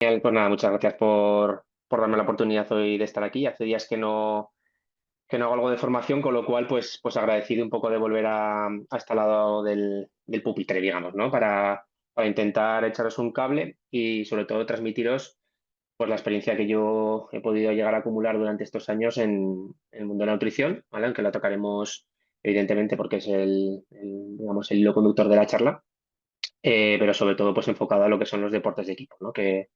Pues nada, muchas gracias por darme la oportunidad hoy de estar aquí. Hace días que no hago algo de formación, con lo cual, pues agradecido un poco de volver a este lado del pupitre, digamos, ¿no? Para intentar echaros un cable y sobre todo transmitiros pues la experiencia que yo he podido llegar a acumular durante estos años en el mundo de la nutrición, ¿vale? Aunque la tocaremos evidentemente porque es digamos, el hilo conductor de la charla, pero sobre todo pues enfocado a lo que son los deportes de equipo, ¿no? Que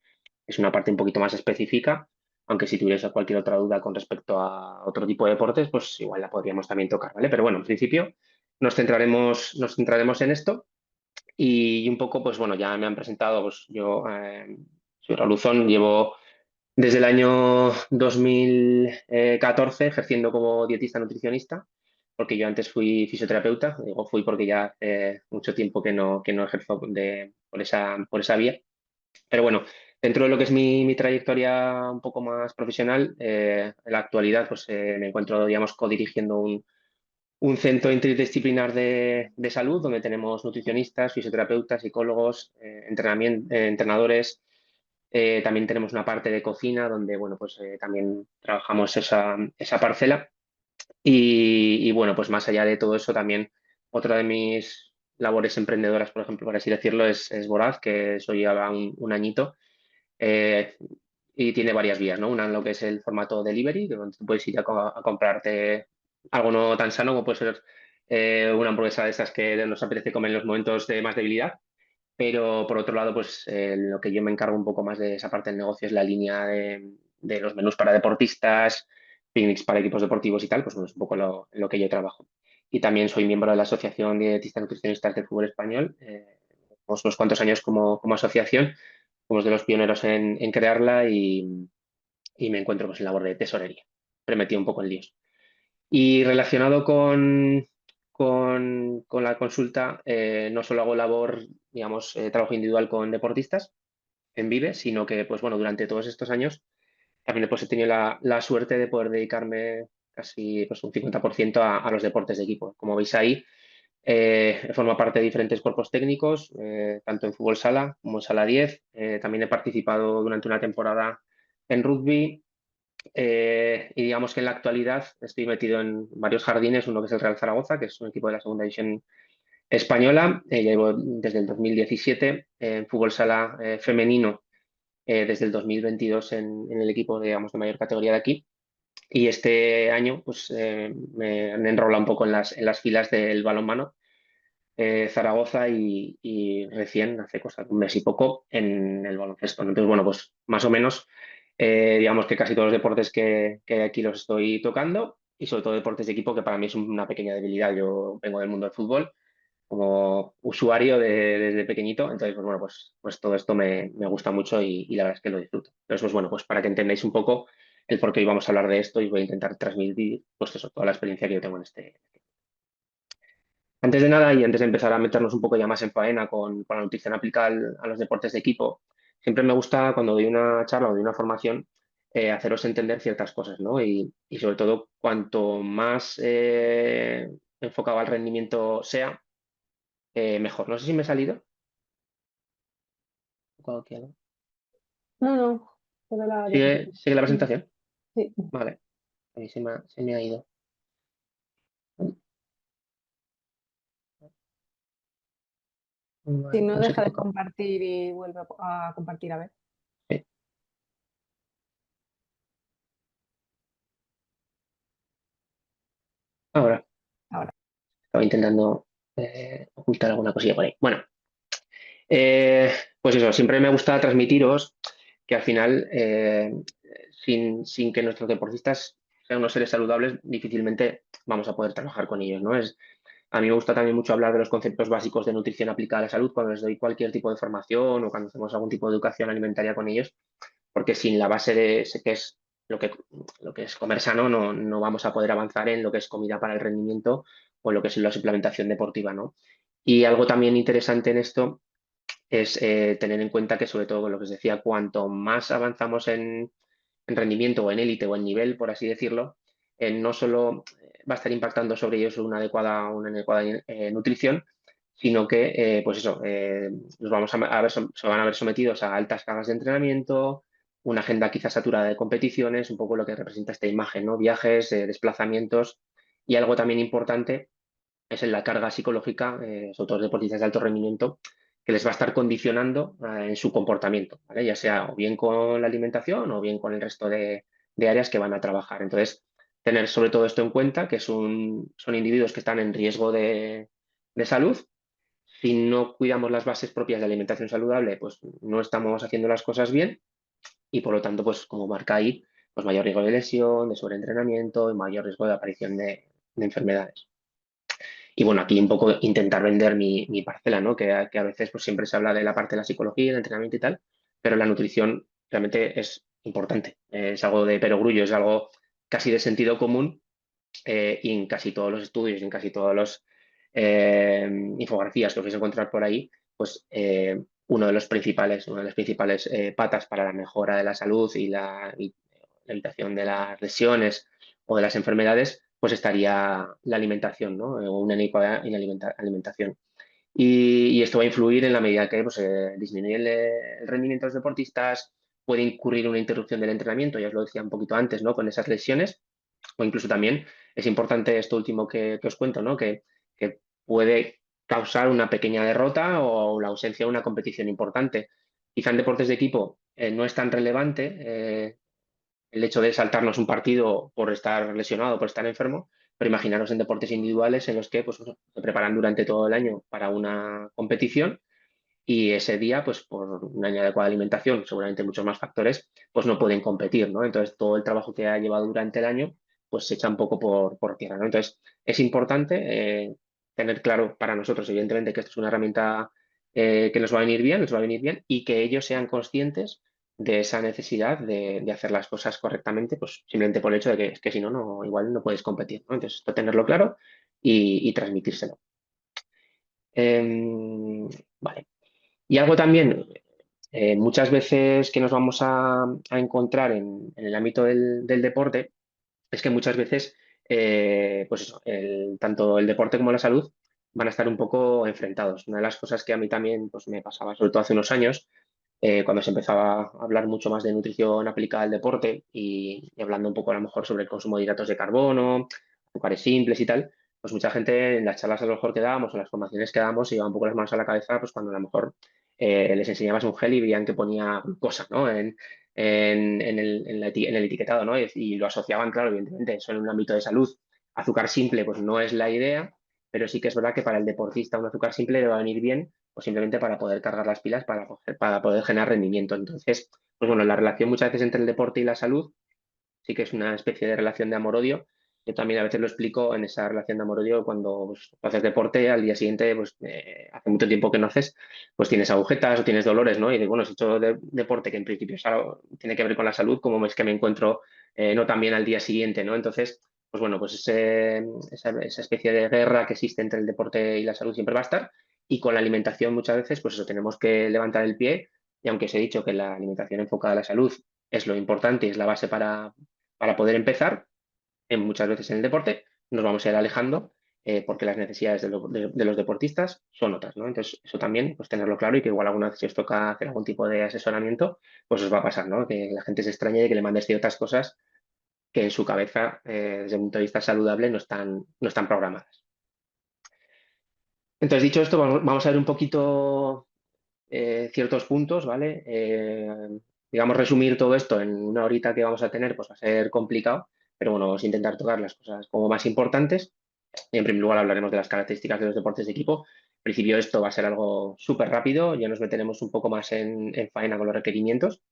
es una parte un poquito más específica, aunque si tuvierais cualquier otra duda con respecto a otro tipo de deportes, pues igual la podríamos también tocar, ¿vale? Pero bueno, en principio nos centraremos en esto y un poco, pues bueno, ya me han presentado, pues yo soy Raúl Luzón, llevo desde el año 2014 ejerciendo como dietista nutricionista, porque yo antes fui fisioterapeuta, digo fui porque ya hace mucho tiempo que no ejerzo por esa vía. Pero bueno, dentro de lo que es mi trayectoria un poco más profesional, en la actualidad pues me encuentro, digamos, codirigiendo un centro interdisciplinar de salud donde tenemos nutricionistas, fisioterapeutas, psicólogos, entrenadores. También tenemos una parte de cocina donde, bueno, pues también trabajamos esa parcela. Y bueno, pues más allá de todo eso, también otra de mis labores emprendedoras, por ejemplo, por así decirlo, es Voraz, que soy ahora un añito eh, y tiene varias vías, ¿no? Una en lo que es el formato delivery, que donde tú puedes ir a comprarte algo no tan sano como puede ser una hamburguesa de esas que nos apetece comer en los momentos de más debilidad. Pero por otro lado, pues lo que yo me encargo un poco más de esa parte del negocio es la línea de los menús para deportistas, picnics para equipos deportivos y tal, pues bueno, es un poco en lo que yo trabajo. Y también soy miembro de la Asociación de Dietistas Nutricionistas del Fútbol Español, unos cuantos años como asociación, fuimos de los pioneros en crearla y me encuentro pues en labor de tesorería. Pero metí un poco en líos. Y relacionado con la consulta, no solo hago labor, digamos, trabajo individual con deportistas en Vive, sino que, pues bueno, durante todos estos años también pues, he tenido la suerte de poder dedicarme casi pues, un 50% a los deportes de equipo. Como veis ahí, formo parte de diferentes cuerpos técnicos, tanto en fútbol sala como en sala 10. También he participado durante una temporada en rugby, y digamos que en la actualidad estoy metido en varios jardines, uno que es el Real Zaragoza, que es un equipo de la segunda división española. Llevo desde el 2017 en fútbol sala femenino, desde el 2022 en el equipo, digamos, de mayor categoría de aquí. Y este año pues, me han enrolado un poco en las filas del balonmano Zaragoza y recién, hace cosa de un mes y poco, en el baloncesto, ¿no? Entonces, bueno, pues más o menos, digamos que casi todos los deportes que hay aquí los estoy tocando y sobre todo deportes de equipo que para mí es una pequeña debilidad. Yo vengo del mundo del fútbol como usuario desde pequeñito, entonces, pues bueno, pues todo esto me gusta mucho y la verdad es que lo disfruto. Entonces, pues bueno, pues para que entendáis un poco el por qué hoy vamos a hablar de esto y voy a intentar transmitir, pues eso, toda la experiencia que yo tengo en este. Antes de nada, y antes de empezar a meternos un poco ya más en faena con la nutrición aplicada a los deportes de equipo, siempre me gusta cuando doy una charla o doy una formación, haceros entender ciertas cosas, ¿no? Y sobre todo, cuanto más enfocado al rendimiento sea, mejor. No sé si me he salido. No, no, solo la ¿Sigue, diapositiva. sigue la Mm, presentación? sí. Vale, ahí se me ha ido. Si Vale, no, no sé qué deja de toca. compartir y vuelve a compartir a ver. Sí, ahora, Ahora. estaba intentando ocultar alguna cosilla por ahí. Bueno. Eh, pues eso, siempre me gusta transmitiros que al final, sin que nuestros deportistas sean unos seres saludables, difícilmente vamos a poder trabajar con ellos, ¿no? A mí me gusta también mucho hablar de los conceptos básicos de nutrición aplicada a la salud cuando les doy cualquier tipo de formación o cuando hacemos algún tipo de educación alimentaria con ellos, porque sin la base de ese que es lo que es comer sano, no vamos a poder avanzar en lo que es comida para el rendimiento o lo que es la suplementación deportiva, ¿no? Y algo también interesante en esto es tener en cuenta que, sobre todo, lo que os decía, cuanto más avanzamos en rendimiento o en élite o en nivel, por así decirlo, no solo va a estar impactando sobre ellos una inadecuada nutrición, sino que, pues eso, nos vamos a ver, se van a ver sometidos a altas cargas de entrenamiento, una agenda quizás saturada de competiciones, un poco lo que representa esta imagen, ¿no? Viajes, desplazamientos y algo también importante es en la carga psicológica, sobre todo los deportistas de alto rendimiento, que les va a estar condicionando en su comportamiento, ¿vale? Ya sea o bien con la alimentación o bien con el resto de áreas que van a trabajar. Entonces, tener sobre todo esto en cuenta, que son individuos que están en riesgo de salud. Si no cuidamos las bases propias de alimentación saludable, pues no estamos haciendo las cosas bien y por lo tanto, pues como marca ahí, pues mayor riesgo de lesión, de sobreentrenamiento y mayor riesgo de aparición de enfermedades. Y bueno, aquí un poco intentar vender mi parcela, ¿no? Que a veces pues siempre se habla de la parte de la psicología, el entrenamiento y tal, pero la nutrición realmente es importante. Es algo de perogrullo, es algo casi de sentido común y en casi todos los estudios y en casi todas las infografías que os vais a encontrar por ahí, pues una de las principales patas para la mejora de la salud y la evitación de las lesiones o de las enfermedades, pues estaría la alimentación, ¿no? O una adecuada alimentación. Y esto va a influir en la medida que pues, disminuye el rendimiento de los deportistas, puede incurrir una interrupción del entrenamiento, ya os lo decía un poquito antes, ¿no? Con esas lesiones o incluso también es importante esto último que os cuento, ¿no? Que puede causar una pequeña derrota o la ausencia de una competición importante. Quizá en deportes de equipo no es tan relevante el hecho de saltarnos un partido por estar lesionado, por estar enfermo, pero imaginaros en deportes individuales en los que pues, se preparan durante todo el año para una competición y ese día, pues por una inadecuada alimentación, seguramente muchos más factores, pues no pueden competir, ¿no? Entonces todo el trabajo que ha llevado durante el año, pues se echa un poco por tierra, ¿no? Entonces es importante tener claro para nosotros, evidentemente, que esto es una herramienta que nos va a venir bien, nos va a venir bien, y que ellos sean conscientes de esa necesidad de hacer las cosas correctamente, pues simplemente por el hecho de que, es que si no, no, igual no puedes competir, ¿no? Entonces, esto tenerlo claro y transmitírselo. Vale. Y algo también, muchas veces que nos vamos a encontrar en el ámbito del deporte, es que muchas veces, pues eso, tanto el deporte como la salud van a estar un poco enfrentados. Una de las cosas que a mí también pues, me pasaba, sobre todo hace unos años, cuando se empezaba a hablar mucho más de nutrición aplicada al deporte y hablando un poco a lo mejor sobre el consumo de hidratos de carbono, azúcares simples y tal, pues mucha gente en las charlas a lo mejor que dábamos o en las formaciones que dábamos se iba un poco las manos a la cabeza pues cuando a lo mejor les enseñabas un gel y veían que ponía glucosa, ¿no? En el etiquetado, ¿no? Y lo asociaban, claro, evidentemente, eso en un ámbito de salud. Azúcar simple, pues no es la idea, pero sí que es verdad que para el deportista un azúcar simple le va a venir bien o simplemente para poder cargar las pilas, para poder generar rendimiento. Entonces, pues bueno, la relación muchas veces entre el deporte y la salud sí que es una especie de relación de amor-odio. Yo también a veces lo explico en esa relación de amor-odio cuando pues, haces deporte, al día siguiente, pues hace mucho tiempo que no haces, pues tienes agujetas o tienes dolores, ¿no? Y digo, bueno, si he hecho deporte que en principio es tiene que ver con la salud, ¿cómo es que me encuentro no tan bien al día siguiente, ¿no? Entonces, pues bueno, pues esa especie de guerra que existe entre el deporte y la salud siempre va a estar. Y con la alimentación muchas veces, pues eso, tenemos que levantar el pie. Y aunque os he dicho que la alimentación enfocada a la salud es lo importante y es la base para poder empezar, muchas veces en el deporte nos vamos a ir alejando porque las necesidades de los deportistas son otras, ¿no? Entonces, eso también, pues tenerlo claro y que igual alguna vez si os toca hacer algún tipo de asesoramiento, pues os va a pasar, ¿no? Que la gente se extrañe de que le mandes ciertas cosas que en su cabeza, desde un punto de vista saludable, no están programadas. Entonces, dicho esto, vamos a ver un poquito ciertos puntos, ¿vale? Digamos, resumir todo esto en una horita que vamos a tener, pues va a ser complicado, pero bueno, vamos a intentar tocar las cosas como más importantes. Y en primer lugar hablaremos de las características de los deportes de equipo. En principio esto va a ser algo súper rápido, ya nos meteremos un poco más en faena con los requerimientos,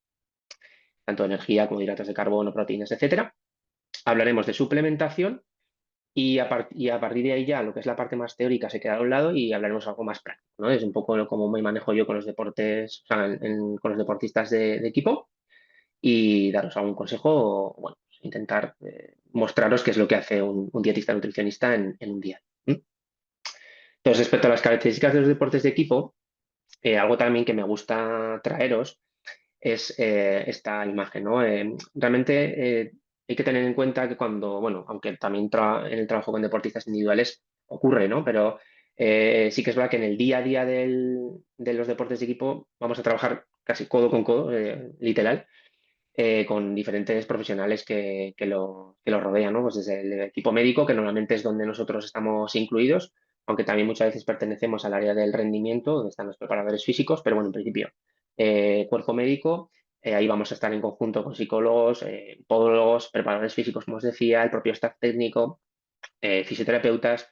tanto de energía como de hidratos de carbono, proteínas, etcétera. Hablaremos de suplementación y a partir de ahí ya lo que es la parte más teórica se queda a un lado y hablaremos algo más práctico, ¿no? Es un poco cómo me manejo yo con los deportes, o sea, con los deportistas de equipo y daros algún consejo o, bueno, pues intentar mostraros qué es lo que hace un dietista nutricionista en un día. ¿M? Entonces, respecto a las características de los deportes de equipo, algo también que me gusta traeros es esta imagen, ¿no? Realmente hay que tener en cuenta que cuando, bueno, aunque también en el trabajo con deportistas individuales ocurre, ¿no? Pero Sí que es verdad que en el día a día de los deportes de equipo vamos a trabajar casi codo con codo, literal, con diferentes profesionales que lo rodean, ¿no? Pues desde el equipo médico, que normalmente es donde nosotros estamos incluidos, aunque también muchas veces pertenecemos al área del rendimiento, donde están los preparadores físicos, pero bueno, en principio, cuerpo médico, ahí vamos a estar en conjunto con psicólogos, podólogos, preparadores físicos, como os decía, el propio staff técnico, fisioterapeutas,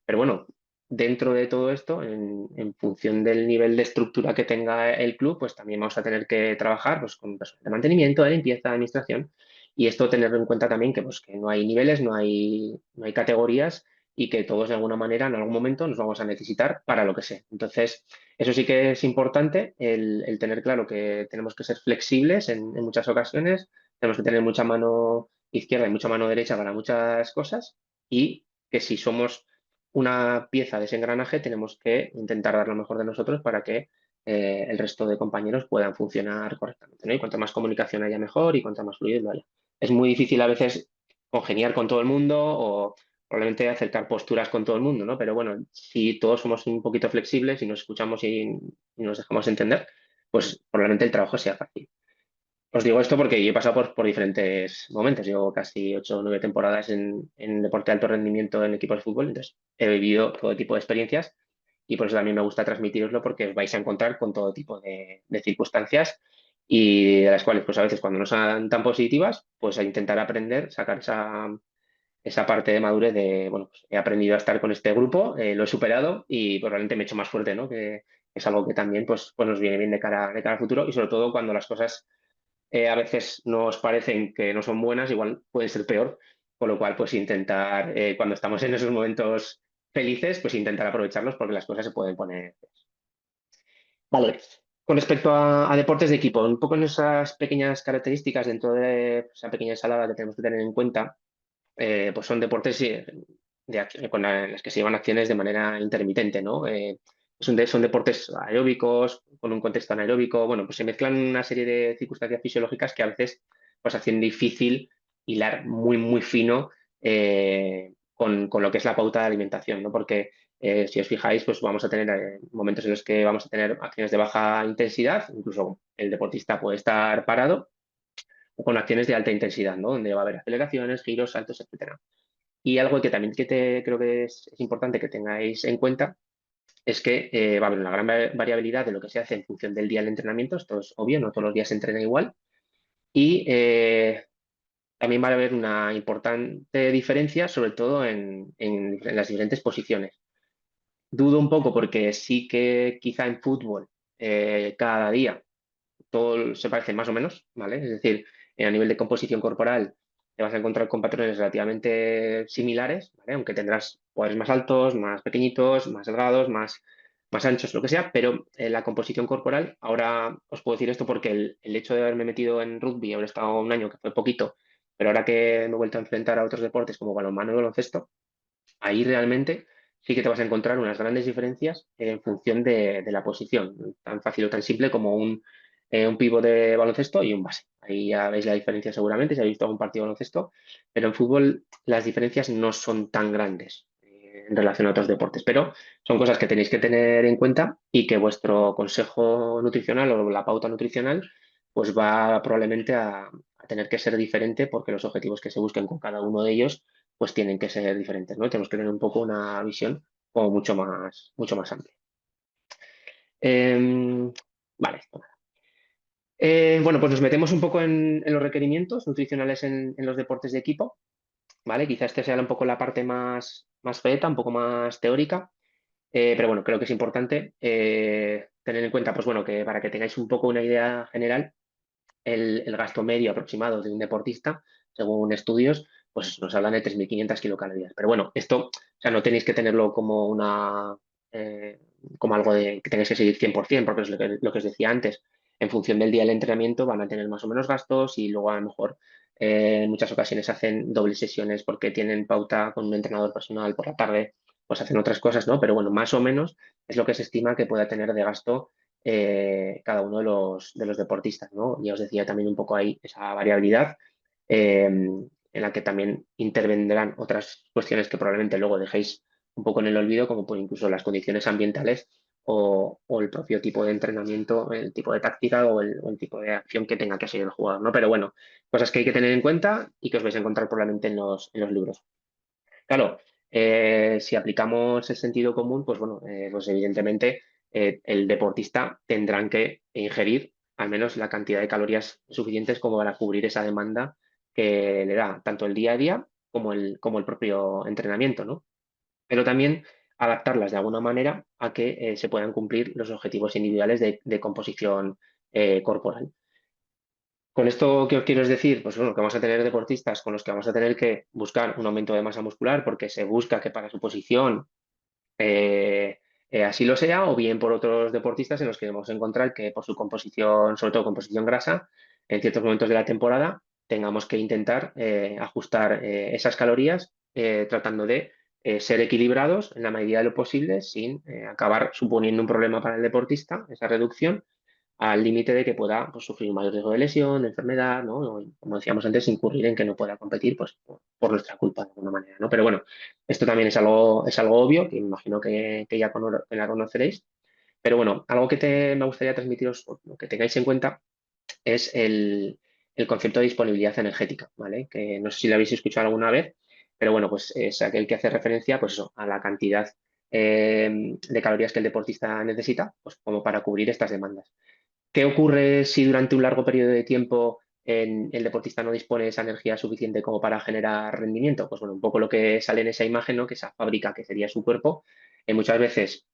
pero bueno, dentro de todo esto, en función del nivel de estructura que tenga el club, pues también vamos a tener que trabajar pues, con personal de mantenimiento, de limpieza, de administración, y esto tenerlo en cuenta también que, pues, que no hay niveles, no hay categorías y que todos de alguna manera en algún momento nos vamos a necesitar para lo que sea. Entonces, eso sí que es importante, el tener claro que tenemos que ser flexibles en muchas ocasiones, tenemos que tener mucha mano izquierda y mucha mano derecha para muchas cosas y que si somos una pieza de ese engranaje, tenemos que intentar dar lo mejor de nosotros para que el resto de compañeros puedan funcionar correctamente, ¿no? Y cuanto más comunicación haya mejor y cuanto más fluido haya. Es muy difícil a veces congeniar con todo el mundo o probablemente acercar posturas con todo el mundo, ¿no? Pero bueno, si todos somos un poquito flexibles y nos escuchamos y nos dejamos entender, pues probablemente el trabajo sea fácil. Os digo esto porque yo he pasado por diferentes momentos. Llevo casi 8 o 9 temporadas en deporte de alto rendimiento en equipos de fútbol, entonces he vivido todo tipo de experiencias y por eso también me gusta transmitiroslo porque os vais a encontrar con todo tipo de circunstancias y de las cuales pues a veces cuando no son tan positivas, pues a intentar aprender, sacar esa parte de madurez de, bueno, pues he aprendido a estar con este grupo, lo he superado y probablemente me he hecho más fuerte, ¿no? Que es algo que también pues nos viene bien de cara al futuro y sobre todo cuando las cosas a veces nos parecen que no son buenas, igual puede ser peor, con lo cual pues intentar, cuando estamos en esos momentos felices, pues intentar aprovecharlos porque las cosas se pueden poner. Vale, con respecto a deportes de equipo, un poco en esas pequeñas características dentro de esa pequeña ensalada que tenemos que tener en cuenta, pues son deportes con las que se llevan acciones de manera intermitente, ¿no? Son deportes aeróbicos, con un contexto anaeróbico, bueno, pues se mezclan una serie de circunstancias fisiológicas que a veces pues hacen difícil hilar muy, muy fino con lo que es la pauta de alimentación, ¿no? Porque si os fijáis, pues vamos a tener momentos en los que vamos a tener acciones de baja intensidad, incluso el deportista puede estar parado, o con acciones de alta intensidad, ¿no? Donde va a haber aceleraciones, giros, saltos, etcétera. Y algo que también creo que es importante que tengáis en cuenta es que va a haber una gran variabilidad de lo que se hace en función del día del entrenamiento. Esto es obvio, no todos los días se entrena igual. Y también va a haber una importante diferencia, sobre todo en las diferentes posiciones. Dudo un poco porque sí que quizá en fútbol cada día todo se parece más o menos, ¿vale? Es decir, a nivel de composición corporal te vas a encontrar con patrones relativamente similares, ¿vale? Aunque tendrás cuadros más altos, más pequeñitos, más delgados, más anchos, lo que sea, pero la composición corporal, ahora os puedo decir esto porque el hecho de haberme metido en rugby, haber estado un año, que fue poquito, pero ahora que me he vuelto a enfrentar a otros deportes como balonmano y baloncesto, ahí realmente sí que te vas a encontrar unas grandes diferencias en función de la posición, tan fácil o tan simple como un pívot de baloncesto y un base. Ahí ya veis la diferencia seguramente, si habéis visto algún partido de baloncesto, pero en fútbol las diferencias no son tan grandes en relación a otros deportes, pero son cosas que tenéis que tener en cuenta y que vuestro consejo nutricional o la pauta nutricional pues va probablemente a tener que ser diferente porque los objetivos que se busquen con cada uno de ellos pues tienen que ser diferentes, ¿no? Tenemos que tener un poco una visión como mucho más amplia. Vale. Bueno, pues nos metemos un poco en los requerimientos nutricionales en los deportes de equipo, ¿vale? Quizás este sea un poco la parte más feta, un poco más teórica, pero bueno, creo que es importante tener en cuenta, pues bueno, que para que tengáis un poco una idea general, el gasto medio aproximado de un deportista, según estudios, pues nos hablan de 3.500 kilocalorías. Pero bueno, esto, o sea, no tenéis que tenerlo eh, como algo de que tengáis que seguir 100%, porque es lo que os decía antes. En función del día del entrenamiento van a tener más o menos gastos y luego a lo mejor en muchas ocasiones hacen dobles sesiones porque tienen pauta con un entrenador personal por la tarde, pues hacen otras cosas, ¿no? Pero bueno, más o menos es lo que se estima que pueda tener de gasto cada uno de los deportistas, ¿no? Ya os decía también un poco ahí esa variabilidad en la que también intervendrán otras cuestiones que probablemente luego dejéis un poco en el olvido, como pues incluso las condiciones ambientales o el propio tipo de entrenamiento, el tipo de táctica o el tipo de acción que tenga que seguir el jugador, ¿no? Pero bueno, cosas que hay que tener en cuenta y que os vais a encontrar probablemente en los libros. Claro, si aplicamos el sentido común, pues bueno, pues evidentemente el deportista tendrán que ingerir al menos la cantidad de calorías suficientes como para cubrir esa demanda que le da tanto el día a día como el propio entrenamiento, ¿no? Pero también adaptarlas de alguna manera a que se puedan cumplir los objetivos individuales de composición corporal. Con esto, ¿qué os quiero decir? Pues bueno, que vamos a tener deportistas con los que vamos a tener que buscar un aumento de masa muscular porque se busca que para su posición así lo sea, o bien por otros deportistas en los que vamos a encontrar que por su composición, sobre todo composición grasa, en ciertos momentos de la temporada tengamos que intentar ajustar esas calorías tratando de ser equilibrados en la medida de lo posible sin acabar suponiendo un problema para el deportista, esa reducción al límite de que pueda pues, sufrir un mayor riesgo de lesión, de enfermedad, ¿no? O, como decíamos antes, incurrir en que no pueda competir pues, por nuestra culpa de alguna manera, ¿no? Pero bueno, esto también es algo obvio, que imagino que ya que la conoceréis. Pero bueno, algo que me gustaría transmitiros, o que tengáis en cuenta, es el concepto de disponibilidad energética, ¿vale? Que no sé si lo habéis escuchado alguna vez, pero bueno, pues es aquel que hace referencia, pues eso, a la cantidad de calorías que el deportista necesita, pues como para cubrir estas demandas. ¿Qué ocurre si durante un largo periodo de tiempo el deportista no dispone de esa energía suficiente como para generar rendimiento? Pues bueno, un poco lo que sale en esa imagen, ¿no? Que esa fábrica que sería su cuerpo, muchas veces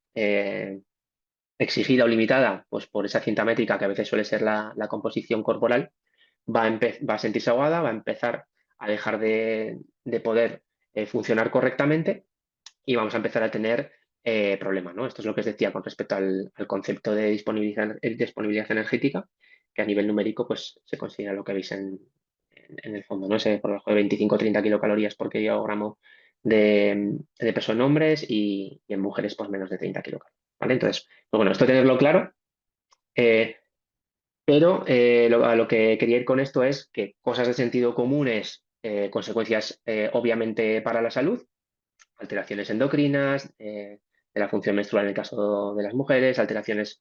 exigida o limitada pues por esa cinta métrica que a veces suele ser la composición corporal, va a sentirse ahogada, va a empezar a dejar de poder funcionar correctamente y vamos a empezar a tener problemas, ¿no? Esto es lo que os decía con respecto al concepto de disponibilidad energética, que a nivel numérico pues se considera lo que veis en el fondo, ¿no? Ese por debajo de 25 o 30 kilocalorías por kilogramo de peso en hombres y en mujeres pues menos de 30 kilocalorías, ¿vale? Entonces, pues bueno, esto tenerlo claro, eh, pero a lo que quería ir con esto es que cosas de sentido común es consecuencias obviamente para la salud, alteraciones endocrinas, de la función menstrual en el caso de las mujeres, alteraciones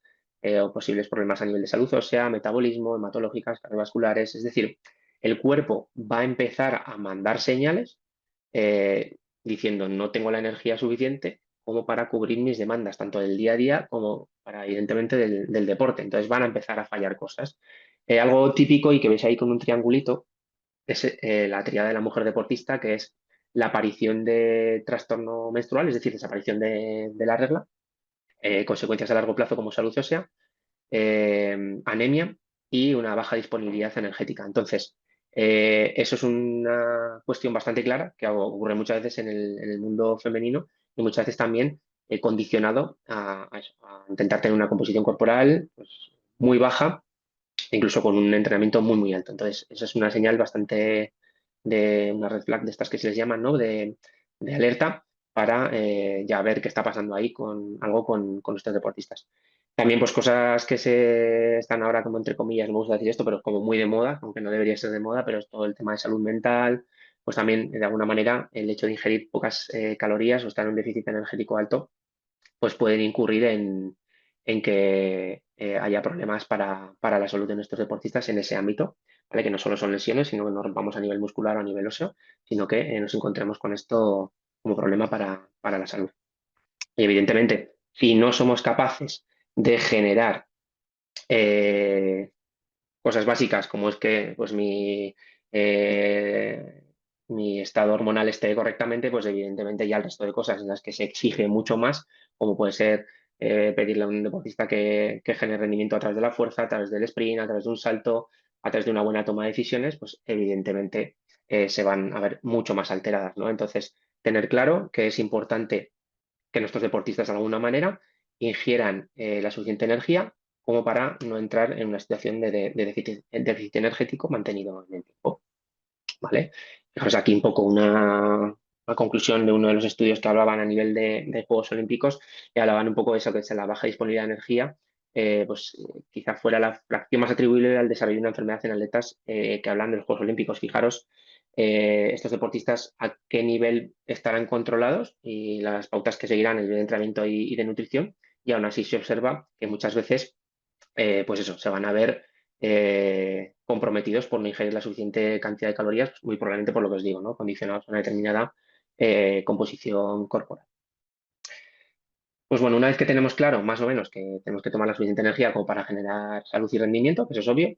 o posibles problemas a nivel de salud ósea, metabolismo, hematológicas, cardiovasculares. Es decir, el cuerpo va a empezar a mandar señales diciendo no tengo la energía suficiente como para cubrir mis demandas, tanto del día a día como para, evidentemente, del deporte. Entonces van a empezar a fallar cosas. Algo típico y que veis ahí con un triangulito es la triada de la mujer deportista, que es la aparición de trastorno menstrual, es decir, desaparición de la regla, consecuencias a largo plazo como salud ósea, anemia y una baja disponibilidad energética. Entonces, eso es una cuestión bastante clara que ocurre muchas veces en el mundo femenino y muchas veces también condicionado a intentar tener una composición corporal pues, muy baja incluso con un entrenamiento muy, muy alto. Entonces, esa es una señal bastante de una red flag de estas que se les llaman, ¿no? De alerta para ya ver qué está pasando ahí con algo con nuestros deportistas. También, pues, cosas que se están ahora como entre comillas, no me gusta decir esto, pero como muy de moda, aunque no debería ser de moda, pero es todo el tema de salud mental, pues también, de alguna manera, el hecho de ingerir pocas calorías o estar en un déficit energético alto pues pueden incurrir en que haya problemas para la salud de nuestros deportistas en ese ámbito, ¿vale? Que no solo son lesiones, sino que nos rompamos a nivel muscular o a nivel óseo, sino que nos encontremos con esto como problema para la salud. Y evidentemente, si no somos capaces de generar eh, cosas básicas como es que pues mi estado hormonal esté correctamente, pues evidentemente ya el resto de cosas en las que se exige mucho más, como puede ser pedirle a un deportista que genere rendimiento a través de la fuerza, a través del sprint, a través de un salto, a través de una buena toma de decisiones, pues evidentemente se van a ver mucho más alteradas, ¿no? Entonces, tener claro que es importante que nuestros deportistas de alguna manera ingieran la suficiente energía como para no entrar en una situación de déficit energético mantenido en el tiempo, ¿vale? Fijaros aquí un poco una conclusión de uno de los estudios que hablaban a nivel de Juegos Olímpicos y hablaban un poco de eso, que es la baja disponibilidad de energía, quizá fuera la fracción más atribuible al desarrollo de una enfermedad en atletas que hablan de los Juegos Olímpicos. Fijaros estos deportistas a qué nivel estarán controlados y las pautas que seguirán el de entrenamiento y de nutrición. Y aún así se observa que muchas veces, pues eso, se van a ver comprometidos por no ingerir la suficiente cantidad de calorías, pues muy probablemente por lo que os digo, ¿no? Condicionados a una determinada composición corporal. Pues bueno, una vez que tenemos claro, más o menos, que tenemos que tomar la suficiente energía como para generar salud y rendimiento, que eso es obvio,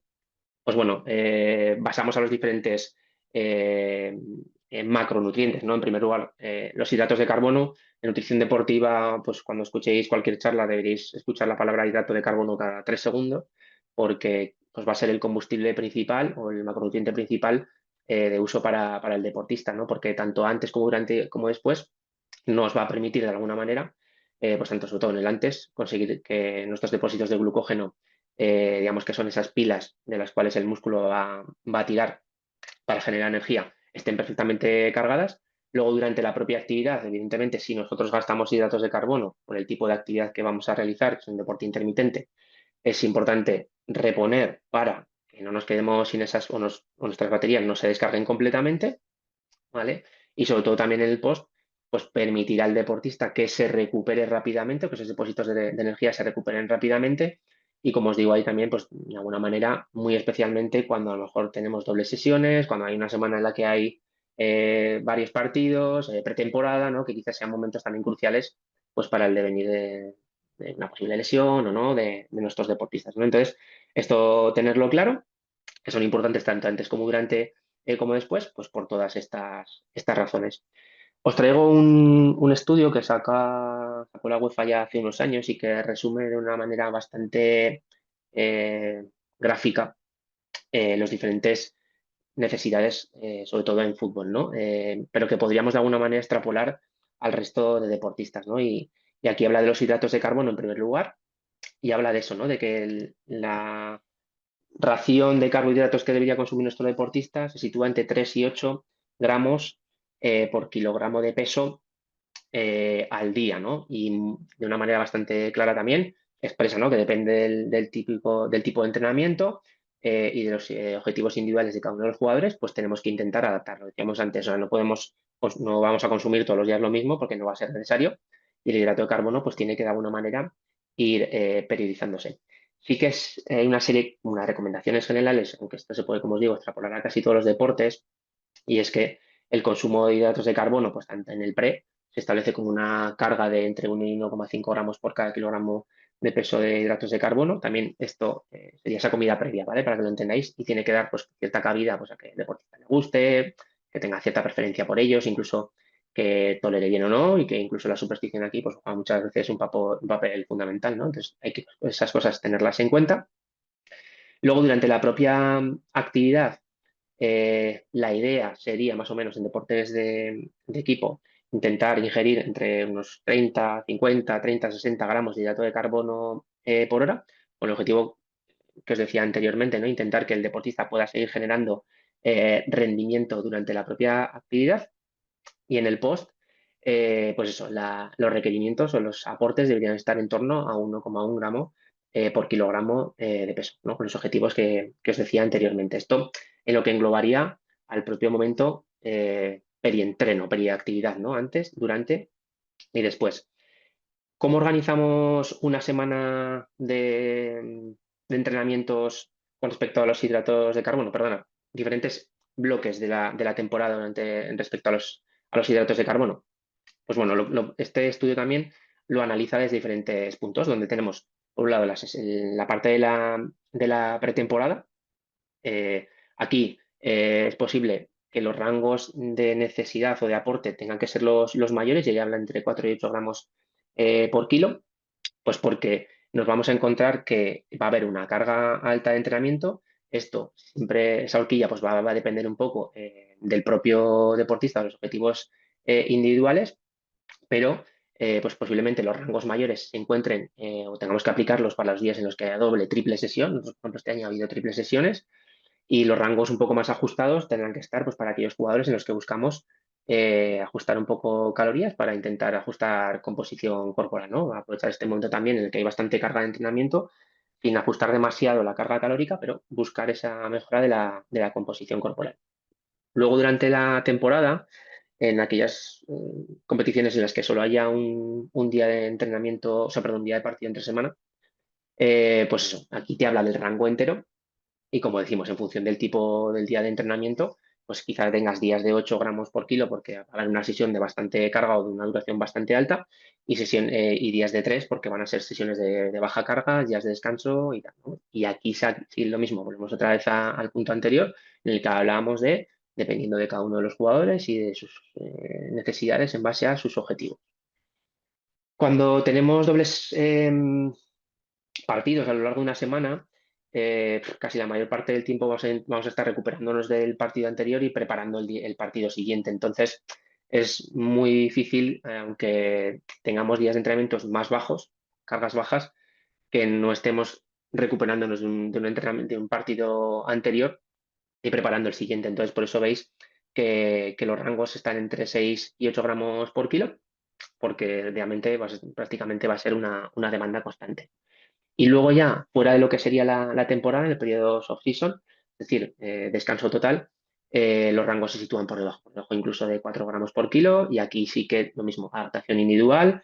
pues bueno, basamos a los diferentes macronutrientes, ¿no? En primer lugar, los hidratos de carbono. En nutrición deportiva, pues cuando escuchéis cualquier charla deberéis escuchar la palabra hidrato de carbono cada 3 segundos, porque pues, va a ser el combustible principal o el macronutriente principal de uso para el deportista, ¿no? Porque tanto antes como durante como después nos va a permitir de alguna manera, pues tanto sobre todo en el antes, conseguir que nuestros depósitos de glucógeno, digamos que son esas pilas de las cuales el músculo va a tirar para generar energía, estén perfectamente cargadas. Luego, durante la propia actividad, evidentemente, si nosotros gastamos hidratos de carbono por el tipo de actividad que vamos a realizar, que es un deporte intermitente, es importante reponer para que no nos quedemos sin esas o nuestras baterías no se descarguen completamente, ¿vale? Y sobre todo también en el post, pues permitirá al deportista que se recupere rápidamente, que esos depósitos de energía se recuperen rápidamente. Y como os digo ahí también, pues de alguna manera, muy especialmente cuando a lo mejor tenemos dobles sesiones, cuando hay una semana en la que hay varios partidos, pretemporada, ¿no? Que quizás sean momentos también cruciales pues para el devenir de una posible lesión o no de nuestros deportistas, ¿no? Entonces, esto tenerlo claro que son importantes tanto antes como durante como después, pues por todas estas razones. Os traigo un estudio que sacó la UEFA ya hace unos años y que resume de una manera bastante eh, gráfica las diferentes necesidades, sobre todo en fútbol, ¿no? Pero que podríamos de alguna manera extrapolar al resto de deportistas, ¿no? Y aquí habla de los hidratos de carbono en primer lugar y habla de eso, ¿no? De que la ración de carbohidratos que debería consumir nuestro deportista se sitúa entre 3 y 8 gramos por kilogramo de peso al día, ¿no? Y de una manera bastante clara también expresa, ¿no? Que depende del tipo de entrenamiento y de los objetivos individuales de cada uno de los jugadores, pues tenemos que intentar adaptarlo. Decíamos antes, o sea, no podemos, pues no vamos a consumir todos los días lo mismo porque no va a ser necesario y el hidrato de carbono pues tiene que de alguna manera ir periodizándose. Sí que es una serie, unas recomendaciones generales, aunque esto se puede, como os digo, extrapolar a casi todos los deportes, y es que el consumo de hidratos de carbono, pues tanto en el pre, se establece con una carga de entre 1 y 1,5 gramos por cada kilogramo de peso de hidratos de carbono. También esto sería esa comida previa, ¿vale? Para que lo entendáis, y tiene que dar pues, cierta cabida pues, a que el deportista le guste, que tenga cierta preferencia por ellos, incluso que tolere bien o no, y que incluso la superstición aquí pues, juega muchas veces un papel fundamental, ¿no? Entonces hay que esas cosas tenerlas en cuenta. Luego, durante la propia actividad, la idea sería más o menos en deportes de equipo intentar ingerir entre unos 30, 50, 30, 60 gramos de hidrato de carbono por hora, con el objetivo que os decía anteriormente, ¿no? Intentar que el deportista pueda seguir generando rendimiento durante la propia actividad y en el post, pues eso, los requerimientos o los aportes deberían estar en torno a 1,1 gramo por kilogramo de peso, ¿no? Con los objetivos que os decía anteriormente. Esto en lo que englobaría al propio momento perientreno, periactividad, ¿no? Antes, durante y después. ¿Cómo organizamos una semana de entrenamientos con respecto a los hidratos de carbono? Perdona, diferentes bloques de la temporada en respecto a los hidratos de carbono. Pues bueno, este estudio también lo analiza desde diferentes puntos, donde tenemos, por un lado, la parte de la pretemporada. Aquí es posible que los rangos de necesidad o de aporte tengan que ser los mayores, y ahí habla entre 4 y 8 gramos por kilo, pues porque nos vamos a encontrar que va a haber una carga alta de entrenamiento. Esto siempre, esa horquilla, pues va a depender un poco del propio deportista, de los objetivos individuales, pero pues posiblemente los rangos mayores se encuentren o tengamos que aplicarlos para los días en los que haya doble, triple sesión. Nosotros, por ejemplo, este año ha habido triple sesiones y los rangos un poco más ajustados tendrán que estar pues, para aquellos jugadores en los que buscamos ajustar un poco calorías para intentar ajustar composición corporal, ¿no? Aprovechar este momento también en el que hay bastante carga de entrenamiento sin ajustar demasiado la carga calórica, pero buscar esa mejora de la composición corporal. Luego, durante la temporada, en aquellas competiciones en las que solo haya un día de entrenamiento, o sea, perdón, un día de partido entre semana, pues eso, aquí te habla del rango entero y como decimos, en función del tipo del día de entrenamiento, pues quizás tengas días de 8 gramos por kilo porque habrá una sesión de bastante carga o de una duración bastante alta y días de 3 porque van a ser sesiones de baja carga, días de descanso y tal, ¿no? Y aquí sí, lo mismo, volvemos otra vez al punto anterior en el que hablábamos dependiendo de cada uno de los jugadores y de sus necesidades en base a sus objetivos. Cuando tenemos dobles partidos a lo largo de una semana, casi la mayor parte del tiempo vamos a estar recuperándonos del partido anterior y preparando el partido siguiente. Entonces, es muy difícil, aunque tengamos días de entrenamientos más bajos, cargas bajas, que no estemos recuperándonos de un entrenamiento, de un partido anterior y preparando el siguiente. Entonces, por eso veis que los rangos están entre 6 y 8 gramos por kilo, porque realmente prácticamente va a ser una demanda constante. Y luego ya, fuera de lo que sería la temporada, en el periodo off-season, es decir, descanso total, los rangos se sitúan por debajo incluso de 4 gramos por kilo y aquí sí que lo mismo, adaptación individual.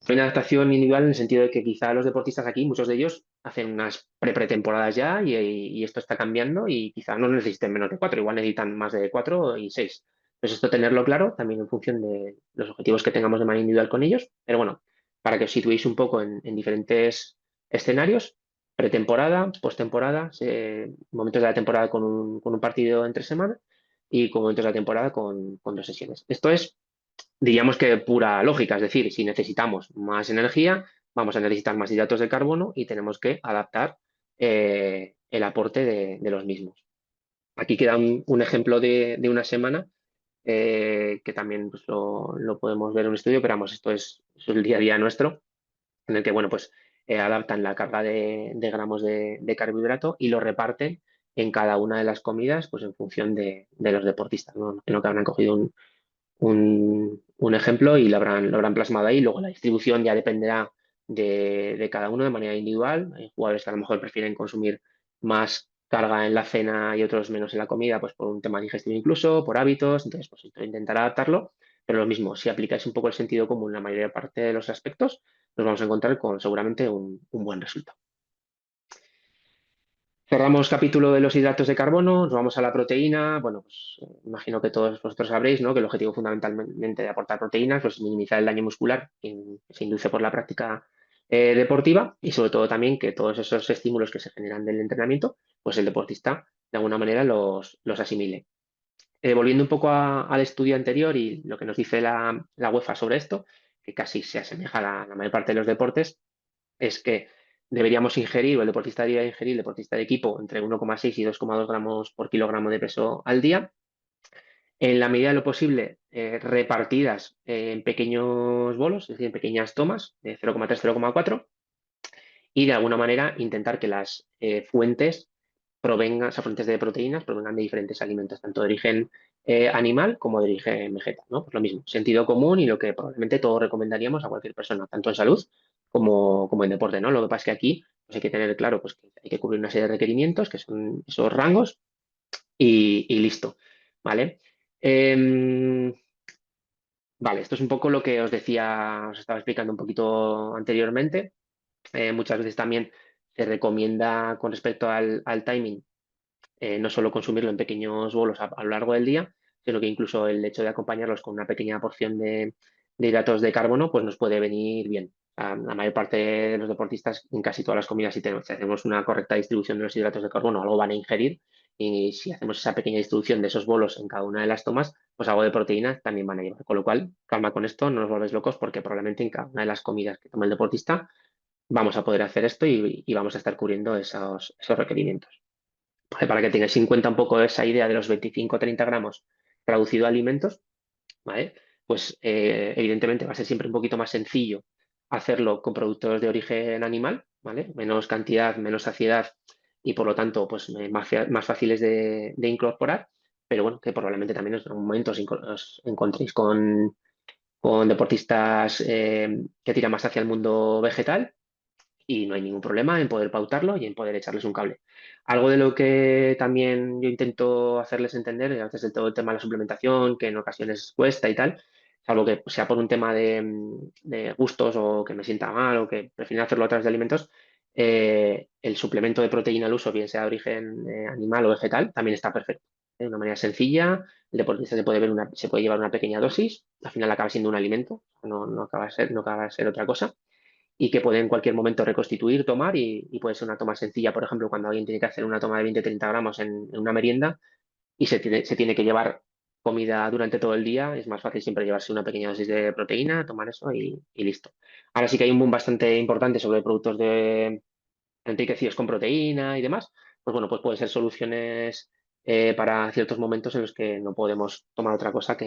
Hay una adaptación individual en el sentido de que quizá los deportistas aquí, muchos de ellos, hacen unas pretemporadas ya y esto está cambiando y quizá no necesiten menos de 4, igual necesitan más de 4 y 6. Entonces esto tenerlo claro también en función de los objetivos que tengamos de manera individual con ellos. Pero bueno, para que os situéis un poco en diferentes escenarios, pretemporada, postemporada, momentos de la temporada con un partido entre semana y con momentos de la temporada con 2 sesiones. Esto es diríamos que pura lógica, es decir, si necesitamos más energía, vamos a necesitar más hidratos de carbono y tenemos que adaptar el aporte de los mismos. Aquí queda un ejemplo de una semana que también pues, lo podemos ver en un estudio, pero vamos, esto es el día a día nuestro, en el que, bueno, pues adaptan la carga de gramos de carbohidrato y lo reparten en cada una de las comidas, pues en función de los deportistas, ¿no? Imagino que habrán cogido un ejemplo y lo habrán plasmado ahí. Luego la distribución ya dependerá de cada uno de manera individual. Hay jugadores que a lo mejor prefieren consumir más carga en la cena y otros menos en la comida, pues por un tema digestivo incluso, por hábitos. Entonces, pues intentar adaptarlo. Pero lo mismo, si aplicáis un poco el sentido común en la mayor parte de los aspectos, nos vamos a encontrar con seguramente un buen resultado. Cerramos capítulo de los hidratos de carbono, nos vamos a la proteína. Bueno, pues imagino que todos vosotros sabréis, ¿no? Que el objetivo fundamentalmente de aportar proteínas pues, es minimizar el daño muscular que se induce por la práctica deportiva y sobre todo también que todos esos estímulos que se generan del entrenamiento, pues el deportista de alguna manera los asimile. Volviendo un poco al estudio anterior y lo que nos dice la UEFA sobre esto, que casi se asemeja a la mayor parte de los deportes, es que deberíamos ingerir, o el deportista debería ingerir, el deportista de equipo, entre 1,6 y 2,2 gramos por kilogramo de peso al día, en la medida de lo posible repartidas en pequeños bolos, es decir, en pequeñas tomas de 0,3, 0,4, y de alguna manera intentar que las fuentes provengan, o sea, fuentes de proteínas provengan de diferentes alimentos, tanto de origen animal como de origen vegetal, ¿no? Pues lo mismo, sentido común y lo que probablemente todos recomendaríamos a cualquier persona, tanto en salud como en deporte, ¿no? Lo que pasa es que aquí pues hay que tener claro pues, que hay que cubrir una serie de requerimientos, que son esos rangos, y listo, ¿vale? Vale, esto es un poco lo que os decía, os estaba explicando un poquito anteriormente. Muchas veces también se recomienda con respecto al timing no solo consumirlo en pequeños bolos a lo largo del día, sino que incluso el hecho de acompañarlos con una pequeña porción de hidratos de carbono, pues nos puede venir bien. La mayor parte de los deportistas, en casi todas las comidas, si hacemos una correcta distribución de los hidratos de carbono, algo van a ingerir. Y si hacemos esa pequeña distribución de esos bolos en cada una de las tomas, pues algo de proteína también van a llevar. Con lo cual, calma con esto, no nos volvéis locos porque probablemente en cada una de las comidas que toma el deportista vamos a poder hacer esto y vamos a estar cubriendo esos requerimientos. Para que tengáis en cuenta un poco esa idea de los 25 o 30 gramos traducido a alimentos, ¿vale? Pues evidentemente va a ser siempre un poquito más sencillo hacerlo con productos de origen animal, ¿vale? Menos cantidad, menos saciedad y por lo tanto pues más fáciles de incorporar, pero bueno, que probablemente también en algún momento os encontréis con deportistas que tiran más hacia el mundo vegetal y no hay ningún problema en poder pautarlo y en poder echarles un cable. Algo de lo que también yo intento hacerles entender, a veces todo el tema de la suplementación, que en ocasiones cuesta y tal, salvo que sea por un tema de gustos o que me sienta mal o que prefiero hacerlo a través de alimentos, el suplemento de proteína al uso, bien sea de origen animal o vegetal, también está perfecto. De una manera sencilla, el deportista se puede llevar una pequeña dosis, al final acaba siendo un alimento, no acaba de ser otra cosa y que puede en cualquier momento reconstituir, tomar y puede ser una toma sencilla, por ejemplo, cuando alguien tiene que hacer una toma de 20-30 gramos en una merienda y se tiene que llevar comida durante todo el día, es más fácil siempre llevarse una pequeña dosis de proteína, tomar eso y listo. Ahora sí que hay un boom bastante importante sobre productos enriquecidos con proteína y demás, pues bueno, pues pueden ser soluciones para ciertos momentos en los que no podemos tomar otra cosa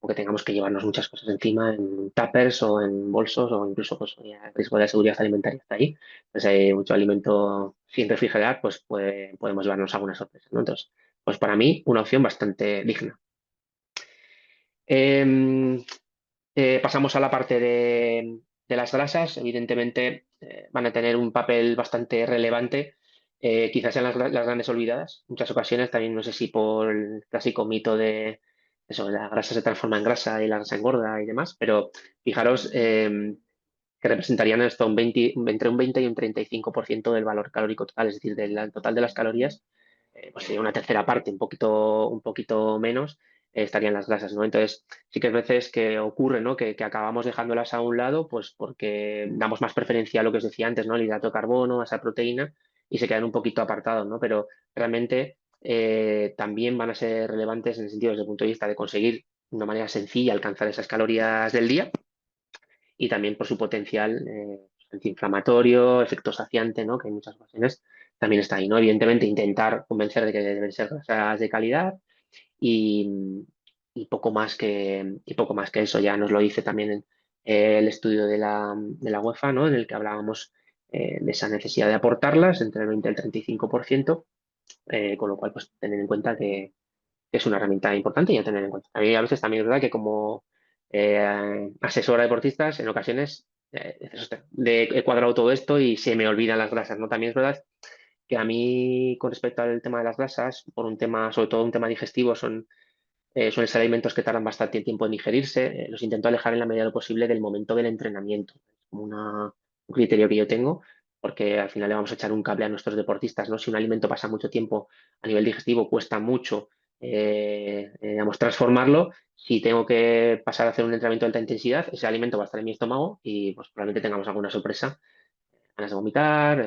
o que tengamos que llevarnos muchas cosas encima en tuppers o en bolsos o incluso pues, ya el riesgo de seguridad alimentaria está ahí. Pues hay mucho alimento sin refrigerar, pues podemos llevarnos alguna sorpresa, ¿no? Entonces, pues para mí una opción bastante digna. Em, Pasamos a la parte de las grasas. Evidentemente, van a tener un papel bastante relevante. Quizás sean las grandes olvidadas. Muchas ocasiones, también no sé si por el clásico mito de eso, la grasa se transforma en grasa y la grasa engorda y demás, pero fijaros que representarían esto entre un 20 y un 35% del valor calórico total, es decir, del total de las calorías, pues sería una tercera parte, un poquito menos, estarían las grasas, ¿no? Entonces, sí que hay veces que ocurre, ¿no? Que acabamos dejándolas a un lado, pues porque damos más preferencia a lo que os decía antes, ¿no? El hidrato de carbono, a esa proteína, y se quedan un poquito apartados, ¿no? Pero realmente también van a ser relevantes en el sentido desde el punto de vista de conseguir de una manera sencilla alcanzar esas calorías del día y también por su potencial antiinflamatorio, efecto saciante, ¿no? Que en muchas ocasiones también está ahí, ¿no? Evidentemente, intentar convencer de que deben ser grasas de calidad y, y poco más que eso. Ya nos lo dice también el estudio de la UEFA, ¿no? En el que hablábamos de esa necesidad de aportarlas entre el 20 y el 35%, con lo cual, pues, tener en cuenta que es una herramienta importante y a tener en cuenta. A mí a veces también es verdad que como asesora de deportistas, en ocasiones dices, "Ostras, he cuadrado todo esto y se me olvidan las grasas, ¿no? También es verdad que a mí, con respecto al tema de las grasas, por un tema, sobre todo un tema digestivo, suelen ser alimentos que tardan bastante tiempo en digerirse. Los intento alejar en la medida de lo posible del momento del entrenamiento. Es como un criterio que yo tengo, porque al final le vamos a echar un cable a nuestros deportistas, ¿no? Si un alimento pasa mucho tiempo a nivel digestivo, cuesta mucho, digamos, transformarlo. Si tengo que pasar a hacer un entrenamiento de alta intensidad, ese alimento va a estar en mi estómago y pues probablemente tengamos alguna sorpresa, ganas de vomitar,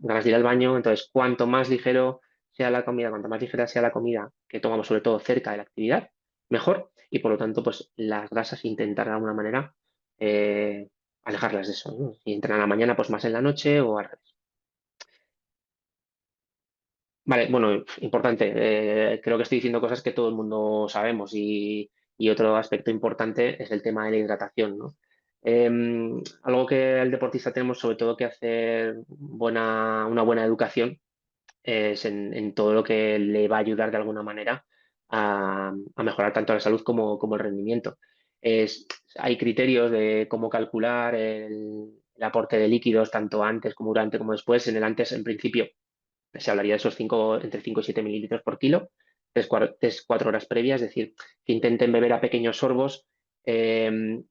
ganas de ir al baño. Entonces, cuanto más ligero sea la comida, cuanto más ligera sea la comida que tomamos, sobre todo cerca de la actividad, mejor. Y por lo tanto, pues las grasas intentar de alguna manera eh, alejarlas de eso, ¿no? Si entrenan a la mañana, pues más en la noche o al revés. Vale, bueno, importante. Creo que estoy diciendo cosas que todo el mundo sabemos y otro aspecto importante es el tema de la hidratación, ¿no? Algo que el deportista tenemos sobre todo que hacer una buena educación es en todo lo que le va a ayudar de alguna manera a mejorar tanto la salud como el rendimiento. Hay criterios de cómo calcular el aporte de líquidos tanto antes como durante como después. En el antes, en principio, se hablaría de esos entre 5 y 7 mililitros por kilo, 4 horas previas, es decir, que intenten beber a pequeños sorbos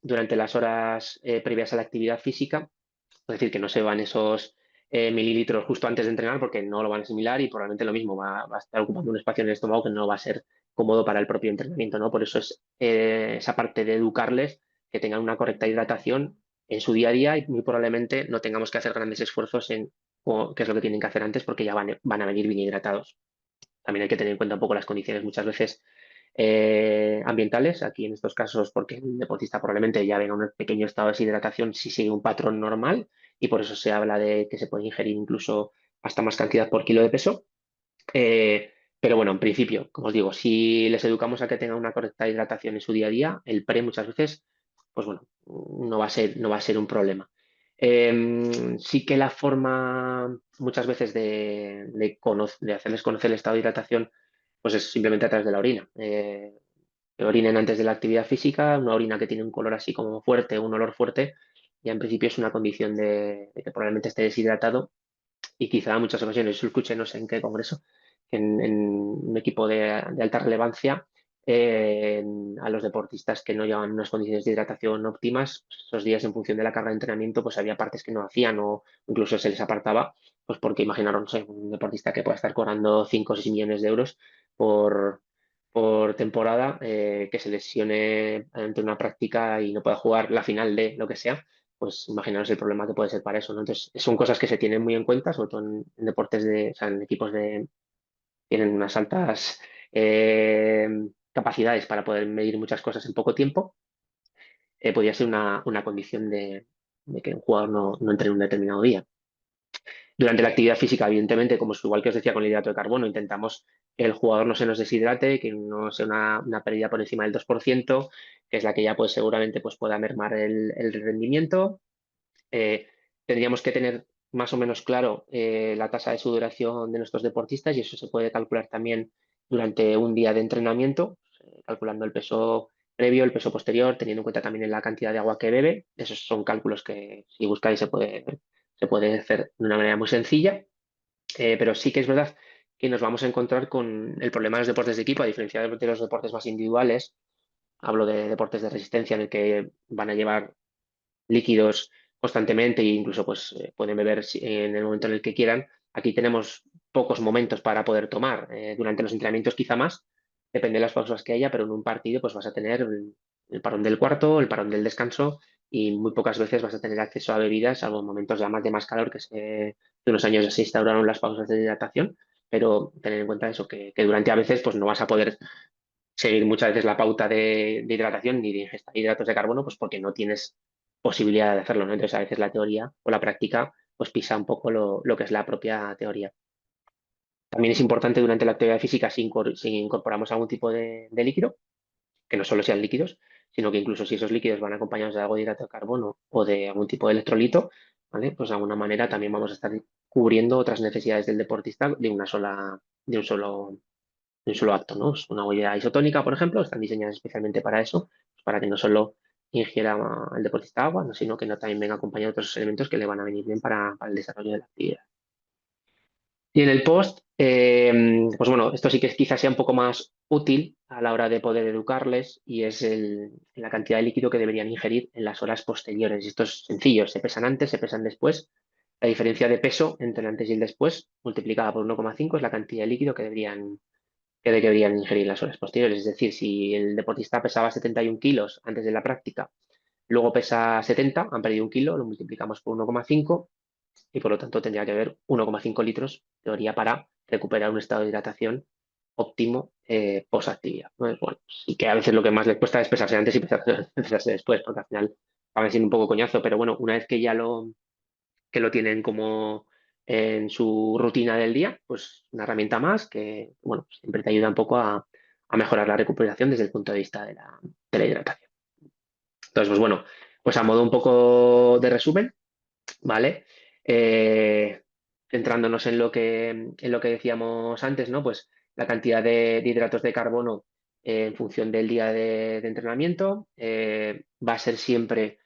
durante las horas previas a la actividad física, es decir, que no se van esos mililitros justo antes de entrenar porque no lo van a asimilar y probablemente lo mismo, va a estar ocupando un espacio en el estómago que no va a ser cómodo para el propio entrenamiento, ¿no? Por eso es esa parte de educarles que tengan una correcta hidratación en su día a día y muy probablemente no tengamos que hacer grandes esfuerzos qué es lo que tienen que hacer antes porque ya van a venir bien hidratados. También hay que tener en cuenta un poco las condiciones muchas veces ambientales, aquí en estos casos porque el deportista probablemente ya venga en un pequeño estado de deshidratación si sigue un patrón normal y por eso se habla de que se puede ingerir incluso hasta más cantidad por kilo de peso. Eh, pero bueno, en principio, como os digo, si les educamos a que tengan una correcta hidratación en su día a día, el pre muchas veces, pues bueno, no va a ser un problema. Sí que la forma muchas veces de hacerles conocer el estado de hidratación, pues es simplemente a través de la orina. Que orinen antes de la actividad física, una orina que tiene un color así como fuerte, un olor fuerte, ya en principio es una condición de que probablemente esté deshidratado y quizá en muchas ocasiones, yo escuché no sé en qué congreso, que en un equipo de alta relevancia, a los deportistas que no llevan unas condiciones de hidratación óptimas, pues, esos días en función de la carga de entrenamiento, pues había partes que no hacían o incluso se les apartaba, pues porque imaginaron, no sé, un deportista que pueda estar cobrando 5 o 6 millones de euros por, por temporada, que se lesione ante una práctica y no pueda jugar la final de lo que sea, pues imaginaros el problema que puede ser para eso, ¿no? Entonces, son cosas que se tienen muy en cuenta, sobre todo en deportes o sea, en equipos tienen unas altas eh, capacidades para poder medir muchas cosas en poco tiempo. Podría ser una condición de que un jugador no entre en un determinado día. Durante la actividad física, evidentemente, como es igual que os decía con el hidrato de carbono, intentamos que el jugador no se nos deshidrate, que no sea una pérdida por encima del 2%, que es la que ya pues seguramente pues, pueda mermar el rendimiento. eh, Tendríamos que tener más o menos claro la tasa de sudoración de nuestros deportistas y eso se puede calcular también durante un día de entrenamiento, calculando el peso previo, el peso posterior, teniendo en cuenta también la cantidad de agua que bebe. Esos son cálculos que si buscáis se puede hacer de una manera muy sencilla, pero sí que es verdad que nos vamos a encontrar con el problema de los deportes de equipo, a diferencia de los deportes más individuales. Hablo de deportes de resistencia en el que van a llevar líquidos constantemente e incluso pues pueden beber en el momento en el que quieran. Aquí tenemos pocos momentos para poder tomar. Durante los entrenamientos quizá más, depende de las pausas que haya, pero en un partido pues vas a tener el parón del cuarto, el parón del descanso y muy pocas veces vas a tener acceso a bebidas, salvo en momentos ya más de más calor, que de unos años ya se instauraron las pausas de hidratación, pero tener en cuenta eso, que durante a veces pues no vas a poder seguir muchas veces la pauta de hidratación ni de ingesta de hidratos de carbono, pues porque no tienes posibilidad de hacerlo, ¿no? Entonces a veces la teoría o la práctica pues pisa un poco lo que es la propia teoría. También es importante durante la actividad física si incorporamos algún tipo de líquido, que no solo sean líquidos, sino que incluso si esos líquidos van acompañados de algo de hidrato de carbono o de algún tipo de electrolito, ¿vale? Pues de alguna manera también vamos a estar cubriendo otras necesidades del deportista de un solo acto, ¿no? Es una huella isotónica, por ejemplo, están diseñadas especialmente para eso, pues para que no solo ingiera el deportista agua, ¿no? Sino que no también venga acompañado de otros elementos que le van a venir bien para el desarrollo de la actividad. Y en el post, pues bueno, esto sí que quizás sea un poco más útil a la hora de poder educarles y es la cantidad de líquido que deberían ingerir en las horas posteriores. Esto es sencillo, se pesan antes, se pesan después. La diferencia de peso entre el antes y el después, multiplicada por 1,5, es la cantidad de líquido que deberían ingerir en las horas posteriores. Es decir, si el deportista pesaba 71 kilos antes de la práctica, luego pesa 70, han perdido un kilo, lo multiplicamos por 1,5 y por lo tanto tendría que haber 1,5 litros, teoría, para recuperar un estado de hidratación óptimo post-actividad, ¿no? Bueno, sí que a veces lo que más les cuesta es pesarse antes y pesarse después, porque al final va a ser un poco coñazo, pero bueno, una vez que lo tienen como en su rutina del día, pues una herramienta más que, bueno, siempre te ayuda un poco a mejorar la recuperación desde el punto de vista de la hidratación. Entonces, pues bueno, pues a modo un poco de resumen, ¿vale? Eh, Centrándonos en lo que decíamos antes, ¿no? Pues la cantidad de hidratos de carbono en función del día de entrenamiento va a ser siempre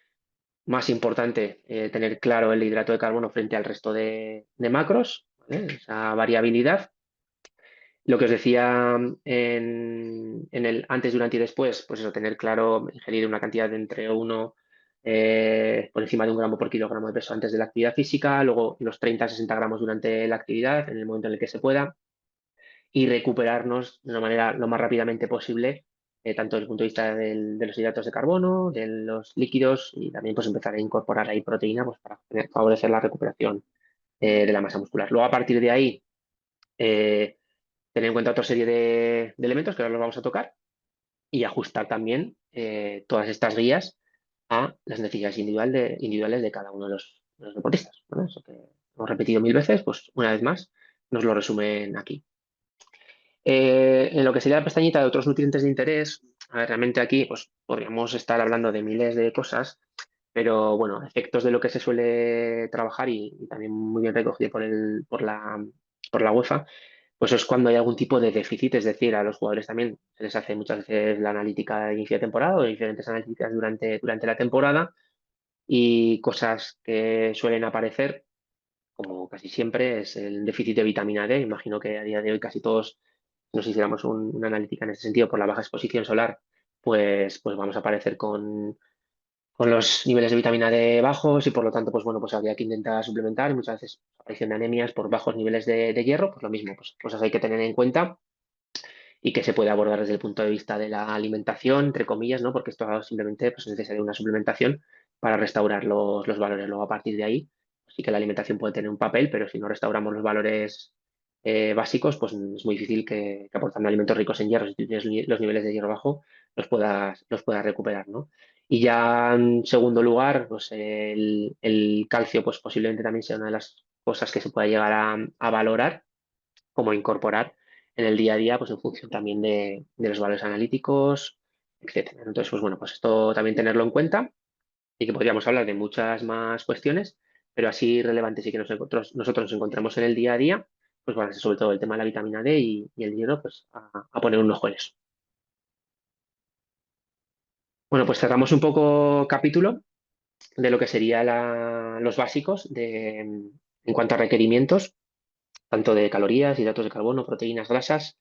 más importante tener claro el hidrato de carbono frente al resto de macros, ¿vale? Esa variabilidad. Lo que os decía en el antes, durante y después, pues eso, tener claro, ingerir una cantidad de entre por encima de 1 gramo por kilogramo de peso antes de la actividad física, luego los 30 a 60 gramos durante la actividad, en el momento en el que se pueda, y recuperarnos de una manera lo más rápidamente posible, tanto desde el punto de vista de los hidratos de carbono, de los líquidos y también pues empezar a incorporar ahí proteína pues, para favorecer la recuperación de la masa muscular. Luego a partir de ahí, eh, tener en cuenta otra serie de elementos que ahora los vamos a tocar y ajustar también todas estas guías a las necesidades individuales de cada uno de los deportistas, ¿vale? Eso que hemos repetido 1000 veces, pues una vez más nos lo resumen aquí. En lo que sería la pestañita de otros nutrientes de interés, a ver, realmente aquí pues, podríamos estar hablando de miles de cosas, pero bueno, efectos de lo que se suele trabajar y también muy bien recogido por la UEFA, pues es cuando hay algún tipo de déficit, es decir, a los jugadores también se les hace muchas veces la analítica de inicio de temporada o diferentes analíticas durante la temporada y cosas que suelen aparecer como casi siempre, es el déficit de vitamina D. Imagino que a día de hoy casi todos nos hiciéramos una analítica en ese sentido por la baja exposición solar, pues vamos a aparecer con los niveles de vitamina D bajos y por lo tanto, pues bueno, pues habría que intentar suplementar y muchas veces aparición de anemias por bajos niveles de hierro, pues lo mismo, pues cosas hay que tener en cuenta y que se puede abordar desde el punto de vista de la alimentación, entre comillas, ¿no? Porque esto simplemente pues, es necesaria una suplementación para restaurar los valores. Luego, a partir de ahí, sí que la alimentación puede tener un papel, pero si no restauramos los valores básicos, pues es muy difícil que aportando alimentos ricos en hierro, si tienes los niveles de hierro bajo, los puedas recuperar, ¿no? Y ya en segundo lugar, pues el calcio, pues posiblemente también sea una de las cosas que se pueda llegar a valorar como incorporar en el día a día, pues en función también de los valores analíticos, etcétera. Entonces, pues bueno, pues esto también tenerlo en cuenta y que podríamos hablar de muchas más cuestiones, pero así relevantes y que nosotros nos encontremos en el día a día, pues van a ser sobre todo el tema de la vitamina D y el hierro, pues a poner un ojo en eso. Bueno, pues cerramos un poco capítulo de lo que serían los básicos en cuanto a requerimientos, tanto de calorías, hidratos de carbono, proteínas, grasas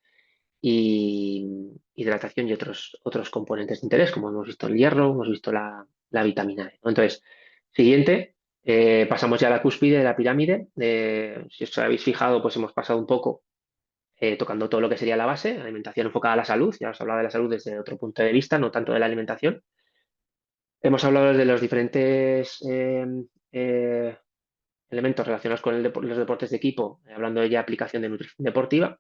y hidratación y otros componentes de interés, como hemos visto el hierro, hemos visto la vitamina D, ¿no? Entonces, siguiente, pasamos ya a la cúspide de la pirámide. Si os habéis fijado, pues hemos pasado un poco tocando todo lo que sería la base, alimentación enfocada a la salud. Ya os hablaba de la salud desde otro punto de vista, no tanto de la alimentación. Hemos hablado de los diferentes eh, elementos relacionados con los deportes de equipo, hablando de ya aplicación de nutrición deportiva.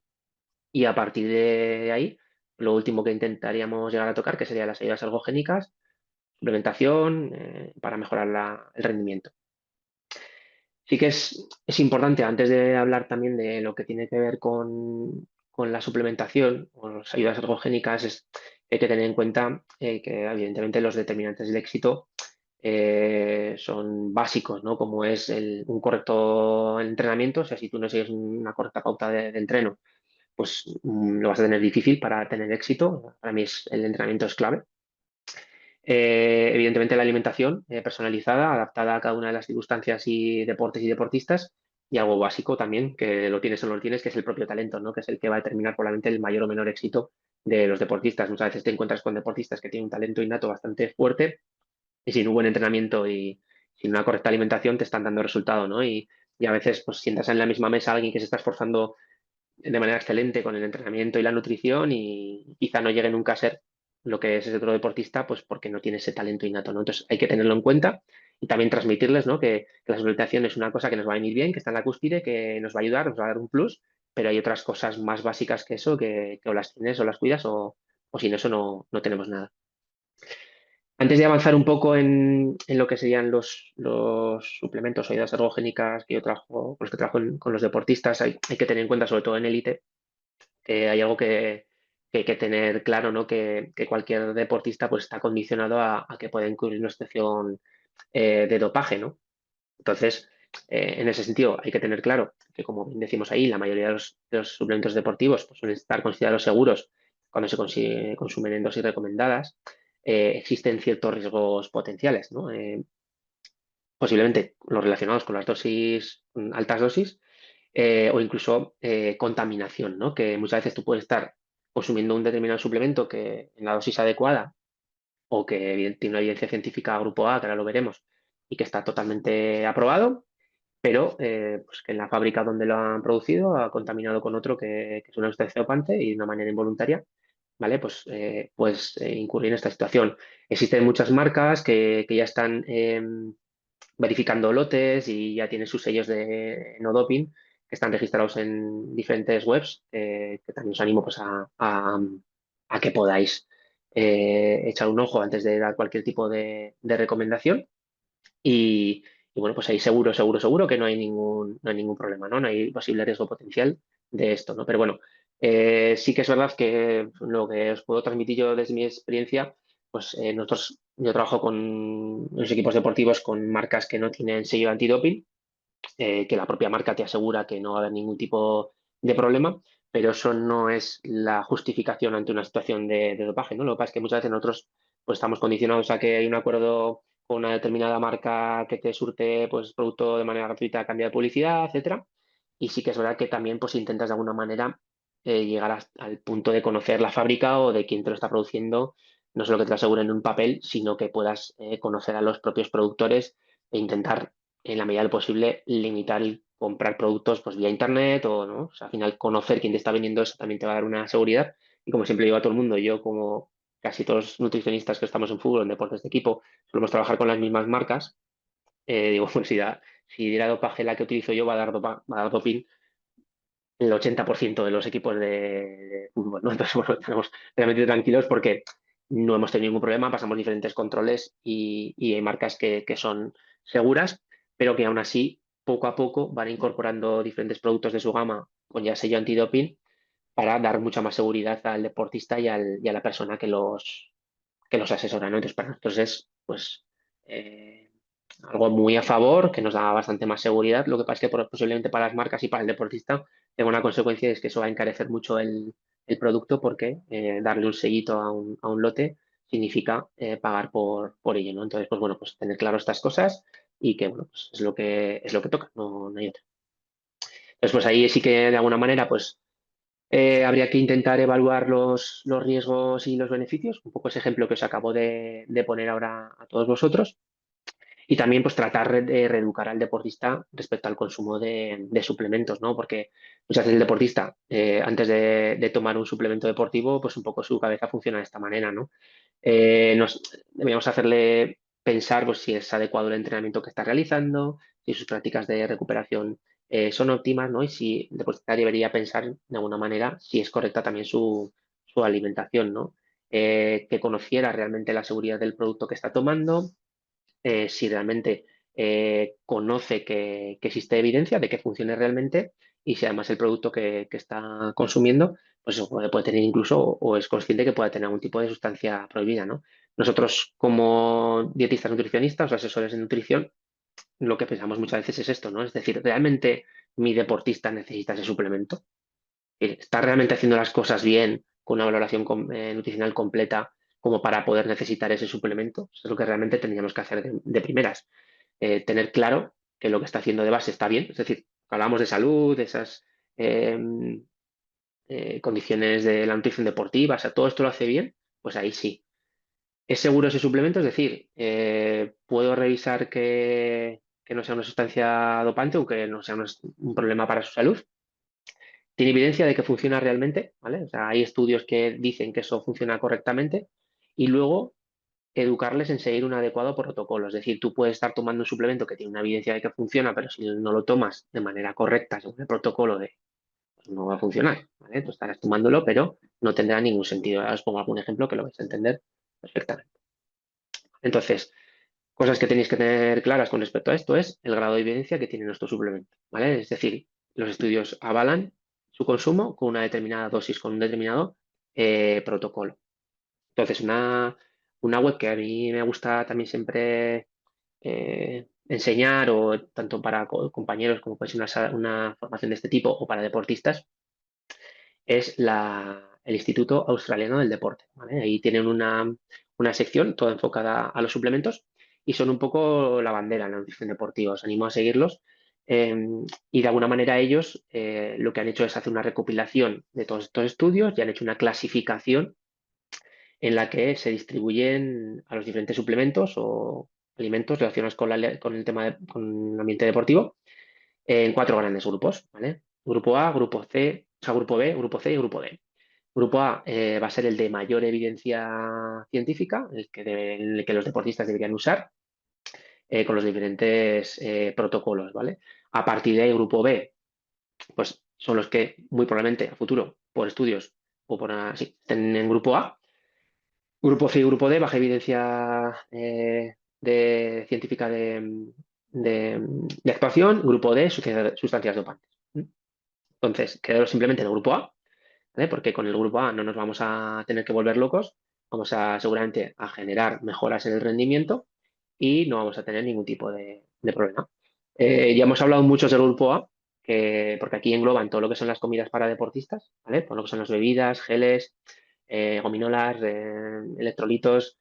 Y a partir de ahí, lo último que intentaríamos llegar a tocar, que serían las ayudas ergogénicas, suplementación, para mejorar el rendimiento. Sí que es importante, antes de hablar también de lo que tiene que ver con la suplementación o las ayudas ergogénicas, hay que tener en cuenta que evidentemente los determinantes del éxito son básicos, ¿no? Como es un correcto entrenamiento, o sea, si tú no sigues una correcta pauta de entreno, pues lo vas a tener difícil para tener éxito. Para mí el entrenamiento es clave. Evidentemente la alimentación personalizada, adaptada a cada una de las circunstancias y deportes y deportistas. Y algo básico también, que lo tienes o no lo tienes, que es el propio talento, ¿no? Que es el que va a determinar probablemente el mayor o menor éxito de los deportistas. Muchas veces te encuentras con deportistas que tienen un talento innato bastante fuerte y sin un buen entrenamiento y sin una correcta alimentación te están dando resultado, ¿no? Y a veces pues sientas en la misma mesa a alguien que se está esforzando de manera excelente con el entrenamiento y la nutrición y quizá no llegue nunca a ser lo que es ese otro deportista, pues porque no tiene ese talento innato, ¿no? Entonces hay que tenerlo en cuenta y también transmitirles, ¿no? Que la suplementación es una cosa que nos va a venir bien, que está en la cúspide, que nos va a ayudar, nos va a dar un plus, pero hay otras cosas más básicas que eso, que o las tienes o las cuidas o sin eso no tenemos nada. Antes de avanzar un poco en lo que serían los suplementos o ayudas ergogénicas que yo trabajo, con los que trabajo con los deportistas, hay que tener en cuenta, sobre todo en élite, que hay algo que hay que tener claro, ¿no? Que cualquier deportista pues, está condicionado a que pueda incurrir una situación de dopaje, ¿no? Entonces, en ese sentido, hay que tener claro que, como bien decimos ahí, la mayoría de los suplementos deportivos pues, suelen estar considerados seguros cuando se consumen en dosis recomendadas. Existen ciertos riesgos potenciales, ¿no? Posiblemente los relacionados con las dosis, altas dosis, o incluso contaminación, ¿no? Que muchas veces tú puedes estar consumiendo un determinado suplemento que en la dosis adecuada o que tiene una evidencia científica grupo A, que ahora lo veremos, y que está totalmente aprobado, pero pues que en la fábrica donde lo han producido ha contaminado con otro que es una sustancia dopante y de una manera involuntaria, ¿vale? Pues incurrir en esta situación. Existen muchas marcas que ya están verificando lotes y ya tienen sus sellos de no doping que están registrados en diferentes webs, que también os animo pues, a que podáis echar un ojo antes de dar cualquier tipo de recomendación. Y bueno, pues ahí seguro, seguro, seguro que no hay ningún problema, ¿no? No hay posible riesgo potencial de esto, ¿no? Pero bueno, sí que es verdad que lo que os puedo transmitir yo desde mi experiencia, pues yo trabajo con los equipos deportivos con marcas que no tienen sello antidoping, que la propia marca te asegura que no va a haber ningún tipo de problema, pero eso no es la justificación ante una situación de dopaje, ¿no? Lo que pasa es que muchas veces nosotros pues, estamos condicionados a que hay un acuerdo con una determinada marca que te surte pues, producto de manera gratuita a cambio de publicidad, etcétera. Y sí que es verdad que también pues, intentas de alguna manera llegar al punto de conocer la fábrica o de quién te lo está produciendo, no solo que te lo aseguren en un papel, sino que puedas conocer a los propios productores e intentar, en la medida de lo posible, limitar el comprar productos pues, vía internet o, ¿no? O sea, al final conocer quién te está vendiendo eso también te va a dar una seguridad. Y como siempre digo a todo el mundo, yo como casi todos los nutricionistas que estamos en fútbol, en deportes de equipo, solemos trabajar con las mismas marcas. Digo, pues si diera dopaje la que utilizo yo, va a dar doping el 80% de los equipos de fútbol, ¿no? Entonces, bueno, estamos realmente tranquilos porque no hemos tenido ningún problema, pasamos diferentes controles y hay marcas que son seguras, pero que aún así, poco a poco, van incorporando diferentes productos de su gama con ya sello antidoping para dar mucha más seguridad al deportista y a la persona que los asesora, ¿no? Entonces, para nosotros es, pues, eh, algo muy a favor, que nos da bastante más seguridad. Lo que pasa es que posiblemente para las marcas y para el deportista tenga una consecuencia, es que eso va a encarecer mucho el producto porque darle un sellito a un lote significa pagar por ello, ¿no? Entonces, pues bueno, pues tener claro estas cosas y que, bueno, pues es lo que toca, no hay otra. Entonces, pues ahí sí que de alguna manera, pues habría que intentar evaluar los riesgos y los beneficios, un poco ese ejemplo que os acabo de poner ahora a todos vosotros, y también pues tratar de reeducar al deportista respecto al consumo de suplementos, ¿no? Porque muchas veces el deportista, antes de tomar un suplemento deportivo, pues un poco su cabeza funciona de esta manera, ¿no? Deberíamos hacerle pensar pues, si es adecuado el entrenamiento que está realizando, si sus prácticas de recuperación son óptimas, ¿no? Y si el deportista debería pensar de alguna manera si es correcta también su alimentación, ¿no? Que conociera realmente la seguridad del producto que está tomando, si realmente conoce que existe evidencia de que funcione realmente y si además el producto que está consumiendo, pues eso puede tener incluso o es consciente que pueda tener algún tipo de sustancia prohibida, ¿no? Nosotros como dietistas nutricionistas o asesores de nutrición, lo que pensamos muchas veces es esto, ¿no? Es decir, ¿realmente mi deportista necesita ese suplemento? ¿Está realmente haciendo las cosas bien con una valoración nutricional completa como para poder necesitar ese suplemento? Eso es lo que realmente tendríamos que hacer de primeras. Tener claro que lo que está haciendo de base está bien. Es decir, hablamos de salud, de esas eh, condiciones de la nutrición deportiva, o sea, todo esto lo hace bien, pues ahí sí. ¿Es seguro ese suplemento? Es decir, ¿puedo revisar que no sea una sustancia dopante o que no sea un problema para su salud? ¿Tiene evidencia de que funciona realmente? ¿Vale? O sea, hay estudios que dicen que eso funciona correctamente y luego educarles en seguir un adecuado protocolo. Es decir, tú puedes estar tomando un suplemento que tiene una evidencia de que funciona, pero si no lo tomas de manera correcta, según el protocolo, pues no va a funcionar. ¿Vale? Tú estarás tomándolo, pero no tendrá ningún sentido. Ahora os pongo algún ejemplo que lo vais a entender perfectamente. Entonces, cosas que tenéis que tener claras con respecto a esto es el grado de evidencia que tiene nuestro suplemento. ¿Vale? Es decir, los estudios avalan su consumo con una determinada dosis, con un determinado protocolo. Entonces, una web que a mí me gusta también siempre enseñar, o tanto para compañeros como puede ser una formación de este tipo, o para deportistas, es el Instituto Australiano del Deporte. ¿Vale? Ahí tienen una sección toda enfocada a los suplementos y son un poco la bandera en la nutrición deportiva. Os animo a seguirlos. eh, y de alguna manera ellos lo que han hecho es hacer una recopilación de todos estos estudios y han hecho una clasificación en la que se distribuyen a los diferentes suplementos o alimentos relacionados con el tema con el ambiente deportivo en cuatro grandes grupos, ¿vale? Grupo A, grupo C, o sea, grupo B, grupo C y grupo D. Grupo A va a ser el de mayor evidencia científica, el que los deportistas deberían usar con los diferentes protocolos, ¿vale? A partir de ahí, grupo B, pues son los que muy probablemente a futuro, por estudios o por así, estén en grupo A. Grupo C y grupo D, baja evidencia científica de actuación. Grupo D, sustancias dopantes. Entonces, quedaros simplemente en el grupo A, ¿vale? Porque con el grupo A no nos vamos a tener que volver locos. Vamos a seguramente a generar mejoras en el rendimiento y no vamos a tener ningún tipo de problema. Ya hemos hablado mucho del grupo A, porque aquí engloban todo lo que son las comidas para deportistas, ¿vale? Todo lo que son las bebidas, geles, gominolas, electrolitos,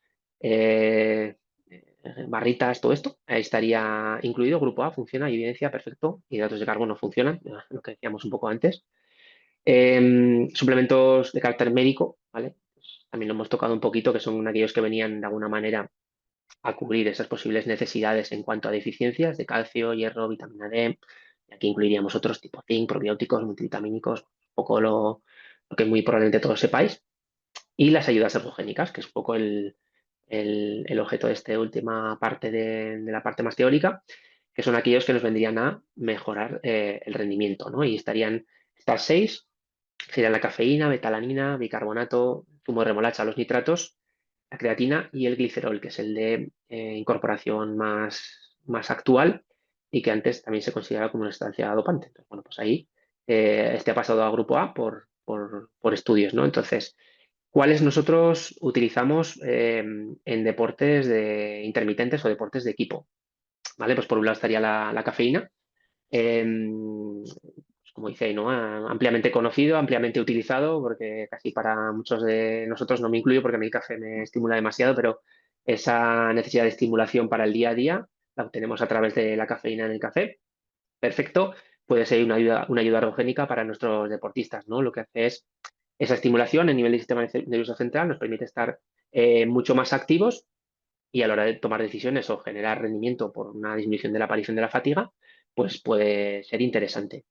barritas, todo esto, ahí estaría incluido. Grupo A funciona, hay evidencia, perfecto. Hidratos de carbono funcionan, lo que decíamos un poco antes. Suplementos de carácter médico, ¿vale? Pues también lo hemos tocado un poquito, que son aquellos que venían de alguna manera a cubrir esas posibles necesidades en cuanto a deficiencias de calcio, hierro, vitamina D. Y aquí incluiríamos otros tipo zinc, probióticos, multivitamínicos, un poco lo que muy probablemente todos sepáis. Y las ayudas ergogénicas, que es un poco el objeto de esta última parte de la parte más teórica, que son aquellos que nos vendrían a mejorar el rendimiento, ¿no? Y estarían estas seis, serían la cafeína, betalanina, bicarbonato, zumo de remolacha, los nitratos, la creatina y el glicerol, que es el de incorporación más actual y que antes también se consideraba como una sustancia dopante. Entonces, bueno, pues ahí este ha pasado a grupo A por estudios, ¿no? Entonces, ¿cuáles nosotros utilizamos en deportes intermitentes o deportes de equipo? ¿Vale? Pues por un lado estaría la cafeína, pues como dice ahí, ¿no? Ampliamente conocido, ampliamente utilizado, porque casi para muchos de nosotros, no me incluyo porque a mí el café me estimula demasiado, pero esa necesidad de estimulación para el día a día la obtenemos a través de la cafeína en el café. Perfecto, puede ser una ayuda ergogénica para nuestros deportistas, ¿no? Lo que hace es esa estimulación a nivel del sistema nervioso central, nos permite estar mucho más activos y a la hora de tomar decisiones o generar rendimiento por una disminución de la aparición de la fatiga, pues puede ser interesante.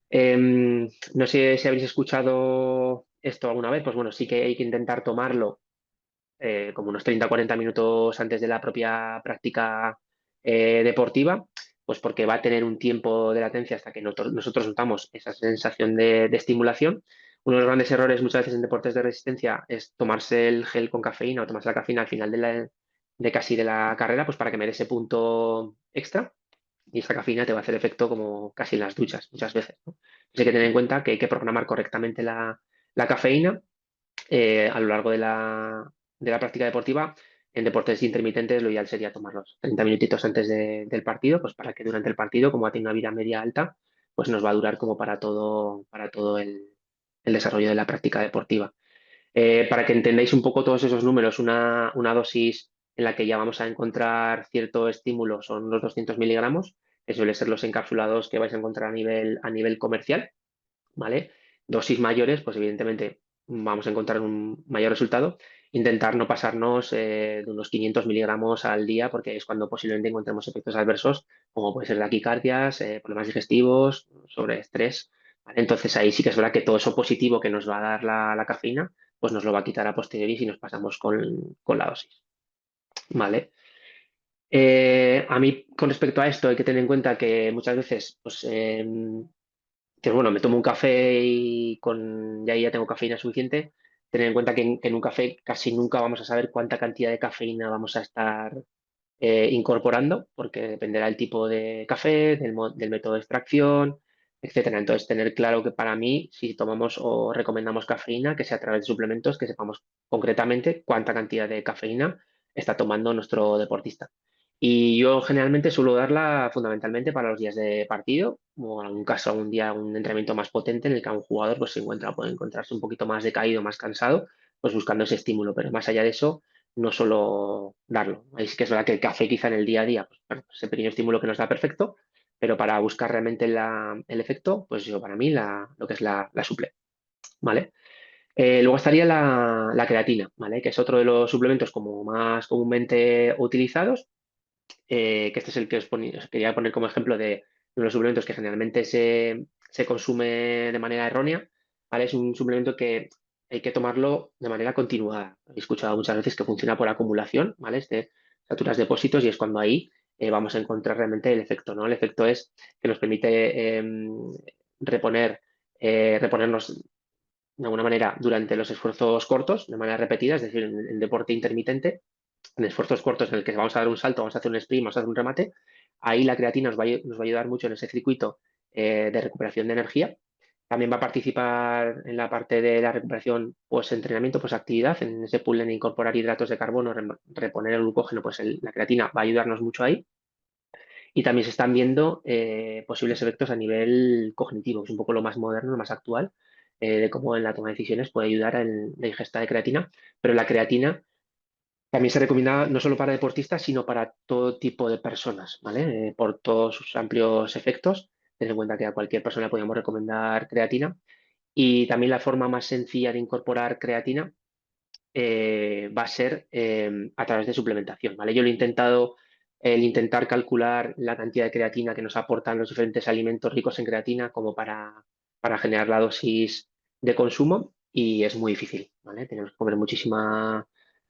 No sé si habéis escuchado esto alguna vez, pues bueno, sí que hay que intentar tomarlo como unos 30 o 40 minutos antes de la propia práctica deportiva, pues porque va a tener un tiempo de latencia hasta que nosotros notamos esa sensación de estimulación. Uno de los grandes errores muchas veces en deportes de resistencia es tomarse el gel con cafeína o tomarse la cafeína al final de casi de la carrera, pues para que me dé ese punto extra. Y esa cafeína te va a hacer efecto como casi en las duchas muchas veces, ¿no? Entonces hay que tener en cuenta que hay que programar correctamente la cafeína a lo largo de la práctica deportiva. En deportes intermitentes lo ideal sería tomarlos 30 minutitos antes del partido, pues para que durante el partido, como tiene una vida media alta, pues nos va a durar como para todo el desarrollo de la práctica deportiva. Para que entendáis un poco todos esos números, una dosis en la que ya vamos a encontrar cierto estímulo son los 200 miligramos, que suele ser los encapsulados que vais a encontrar a nivel comercial, ¿vale? Dosis mayores, pues evidentemente vamos a encontrar un mayor resultado. Intentar no pasarnos de unos 500 miligramos al día, porque es cuando posiblemente encontremos efectos adversos, como puede ser taquicardias, problemas digestivos, sobre estrés, ¿vale? Entonces ahí sí que es verdad que todo eso positivo que nos va a dar la cafeína, pues nos lo va a quitar a posteriori si nos pasamos con la dosis, ¿vale? A mí, con respecto a esto, hay que tener en cuenta que muchas veces, pues, que bueno, me tomo un café y ya ahí ya tengo cafeína suficiente. Tener en cuenta que en un café casi nunca vamos a saber cuánta cantidad de cafeína vamos a estar incorporando, porque dependerá del tipo de café, del método de extracción, etcétera. Entonces, tener claro que para mí, si tomamos o recomendamos cafeína, que sea a través de suplementos, que sepamos concretamente cuánta cantidad de cafeína está tomando nuestro deportista. Y yo generalmente suelo darla fundamentalmente para los días de partido o en algún caso algún día un entrenamiento más potente en el que un jugador pues, puede encontrarse un poquito más decaído, más cansado, pues buscando ese estímulo. Pero más allá de eso, no solo darlo. Ahí sí que es verdad que el café quizá en el día a día, pues, bueno, ese pequeño estímulo que nos da perfecto, pero para buscar realmente el efecto, pues yo para mí lo que es la suple, ¿vale? Luego estaría la creatina, ¿vale? Que es otro de los suplementos como más comúnmente utilizados, que este es el que os quería poner como ejemplo de uno de los suplementos que generalmente se consume de manera errónea, ¿vale? Es un suplemento que hay que tomarlo de manera continuada. He escuchado muchas veces que funciona por acumulación, ¿vale? Saturas depósitos y es cuando ahí vamos a encontrar realmente el efecto, ¿no? El efecto es que nos permite reponer, reponernos de alguna manera durante los esfuerzos cortos, de manera repetida, es decir, en deporte intermitente, en esfuerzos cortos en el que vamos a dar un salto, vamos a hacer un sprint, vamos a hacer un remate, ahí la creatina nos va a ayudar mucho en ese circuito de recuperación de energía. También va a participar en la parte de la recuperación post-entrenamiento, post-actividad, en ese pool en incorporar hidratos de carbono, reponer el glucógeno, pues la creatina va a ayudarnos mucho ahí. Y también se están viendo posibles efectos a nivel cognitivo, que es un poco lo más moderno, lo más actual, de cómo en la toma de decisiones puede ayudar en la ingesta de creatina. Pero la creatina También se recomienda no solo para deportistas, sino para todo tipo de personas, ¿vale? Por todos sus amplios efectos. Ten en cuenta que a cualquier persona podemos recomendar creatina. Y también la forma más sencilla de incorporar creatina va a ser a través de suplementación, ¿vale? Yo lo he intentado, el intentar calcular la cantidad de creatina que nos aportan los diferentes alimentos ricos en creatina como para generar la dosis de consumo y es muy difícil, ¿vale? Tenemos que comer muchísima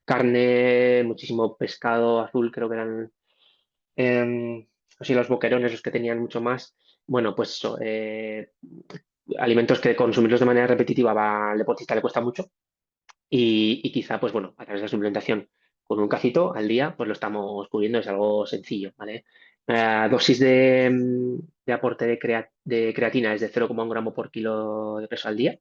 carne, muchísimo pescado azul, creo que eran así los boquerones los que tenían mucho más. Bueno, pues eso, alimentos que consumirlos de manera repetitiva al deportista le cuesta mucho y quizá, pues bueno, a través de la suplementación con un cacito al día, pues lo estamos cubriendo, es algo sencillo, ¿vale? La dosis de aporte de creatina es de 0,1 gramo por kilo de peso al día.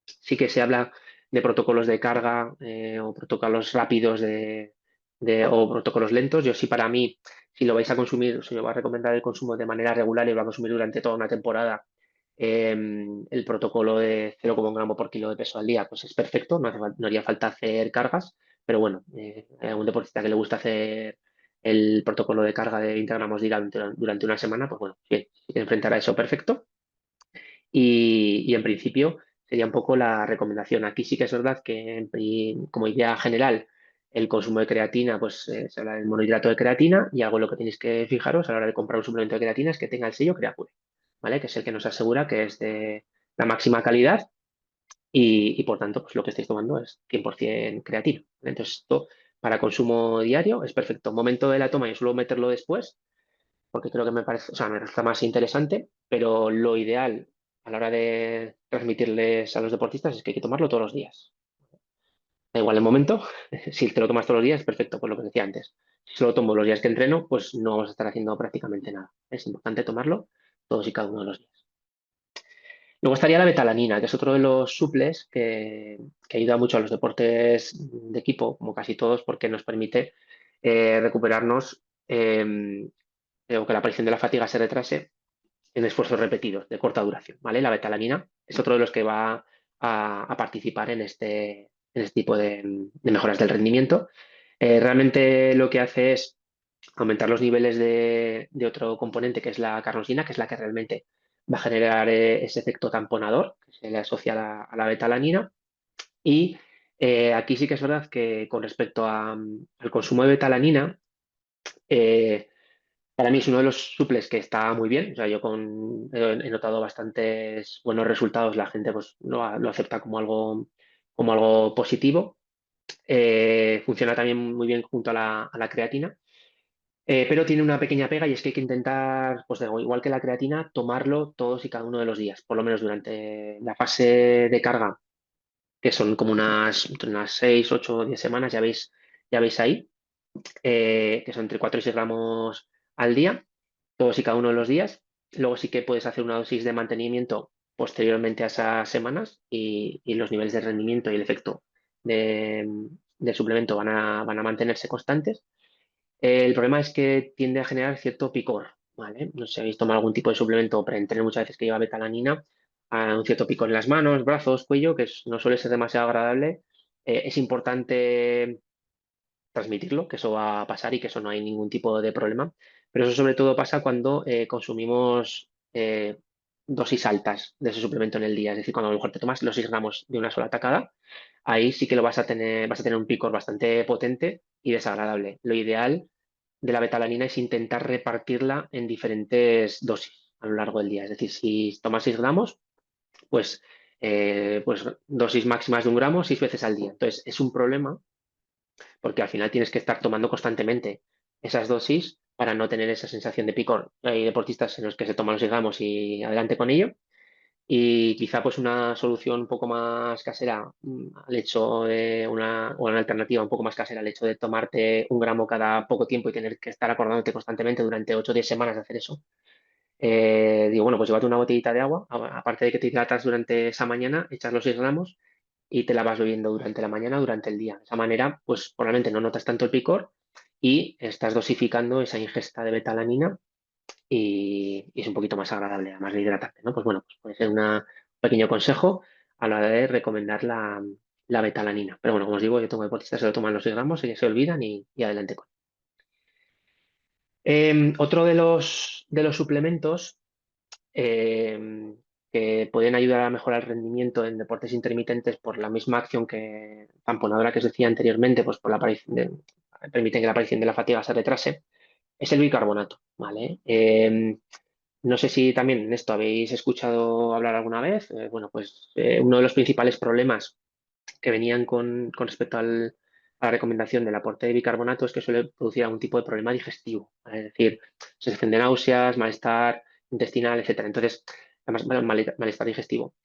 Sí que se habla de protocolos de carga o protocolos rápidos o protocolos lentos. Yo sí, para mí, si lo vais a consumir, os va a recomendar el consumo de manera regular y lo va a consumir durante toda una temporada, el protocolo de 0,1 gramo por kilo de peso al día, pues es perfecto, no haría falta hacer cargas, pero bueno, a un deportista que le gusta hacer el protocolo de carga de 20 gramos diaria durante una semana, pues bueno, bien, si te enfrentar a eso, perfecto. Y en principio sería un poco la recomendación. Aquí sí que es verdad que como idea general el consumo de creatina, pues se habla del monohidrato de creatina y algo en lo que tenéis que fijaros a la hora de comprar un suplemento de creatina es que tenga el sello Creapure, ¿vale? Que es el que nos asegura que es de la máxima calidad y por tanto pues lo que estáis tomando es 100% creatina, ¿vale? Entonces esto para consumo diario es perfecto. Momento de la toma yo suelo meterlo después porque creo que me parece, o sea, me resulta más interesante, pero lo ideal a la hora de transmitirles a los deportistas es que hay que tomarlo todos los días. Da igual el momento, si te lo tomas todos los días, perfecto, por lo que decía antes. Si solo tomo los días que entreno, pues no vamos a estar haciendo prácticamente nada. Es importante tomarlo todos y cada uno de los días. Luego estaría la betalanina, que es otro de los suples que ayuda mucho a los deportes de equipo, como casi todos, porque nos permite recuperarnos o que la aparición de la fatiga se retrase en esfuerzos repetidos de corta duración, ¿vale? La betalanina es otro de los que va a participar en este tipo de mejoras del rendimiento. Realmente lo que hace es aumentar los niveles de otro componente que es la carnosina, que es la que realmente va a generar ese efecto tamponador que se le asocia a la betalanina. Y aquí sí que es verdad que con respecto al consumo de betalanina, eh, para mí es uno de los suples que está muy bien. O sea, he notado bastantes buenos resultados. La gente pues, lo acepta como algo positivo. Funciona también muy bien junto a la creatina. Pero tiene una pequeña pega y es que hay que intentar, pues igual que la creatina, tomarlo todos y cada uno de los días, por lo menos durante la fase de carga, que son como entre unas 6, 8 o 10 semanas, ya veis ahí, que son entre 4 y 6 gramos al día todos y cada uno de los días. Luego sí que puedes hacer una dosis de mantenimiento posteriormente a esas semanas y los niveles de rendimiento y el efecto de- del suplemento van a mantenerse constantes. El problema es que tiende a generar cierto picor, ¿vale? No sé si habéis tomado algún tipo de suplemento preentreno muchas veces que lleva betalanina, a un cierto picor en las manos, brazos, cuello, que no suele ser demasiado agradable. Es importante transmitirlo, que eso va a pasar y que eso no hay ningún tipo de problema. Pero eso sobre todo pasa cuando consumimos dosis altas de ese suplemento en el día. Es decir, cuando a lo mejor te tomas los 6 gramos de una sola tacada, ahí sí que vas a tener un picor bastante potente y desagradable. Lo ideal de la betalanina es intentar repartirla en diferentes dosis a lo largo del día. Es decir, si tomas 6 gramos, pues, pues dosis máximas de 1 gramo 6 veces al día. Entonces, es un problema porque al final tienes que estar tomando constantemente esas dosis para no tener esa sensación de picor. Hay deportistas en los que se toman los gramos y adelante con ello. Y quizá pues una solución un poco más casera al hecho de o una alternativa un poco más casera al hecho de tomarte 1 gramo cada poco tiempo y tener que estar acordándote constantemente durante 8 o 10 semanas de hacer eso. Digo, bueno, pues llévate una botellita de agua, aparte de que te hidratas durante esa mañana, echas los 6 gramos y te la vas bebiendo durante la mañana, durante el día. De esa manera, pues probablemente no notas tanto el picor y estás dosificando esa ingesta de betalanina y es un poquito más agradable, además de hidratarte, ¿no? Pues bueno, pues puede ser un pequeño consejo a la hora de recomendar la betalanina. Pero bueno, como os digo, yo tengo deportistas que lo toman los 6 gramos, se olvidan y adelante con. Otro de los suplementos eh, que pueden ayudar a mejorar el rendimiento en deportes intermitentes por la misma acción que tamponadora que os decía anteriormente, pues por la permiten que la aparición de la fatiga se retrase, es el bicarbonato, ¿vale? No sé si también en esto habéis escuchado hablar alguna vez. Bueno, pues uno de los principales problemas que venían con respecto a la recomendación del aporte de bicarbonato es que suele producir algún tipo de problema digestivo, ¿vale? Es decir, sensación de náuseas, malestar intestinal, etcétera. Entonces, además, bueno, malestar digestivo.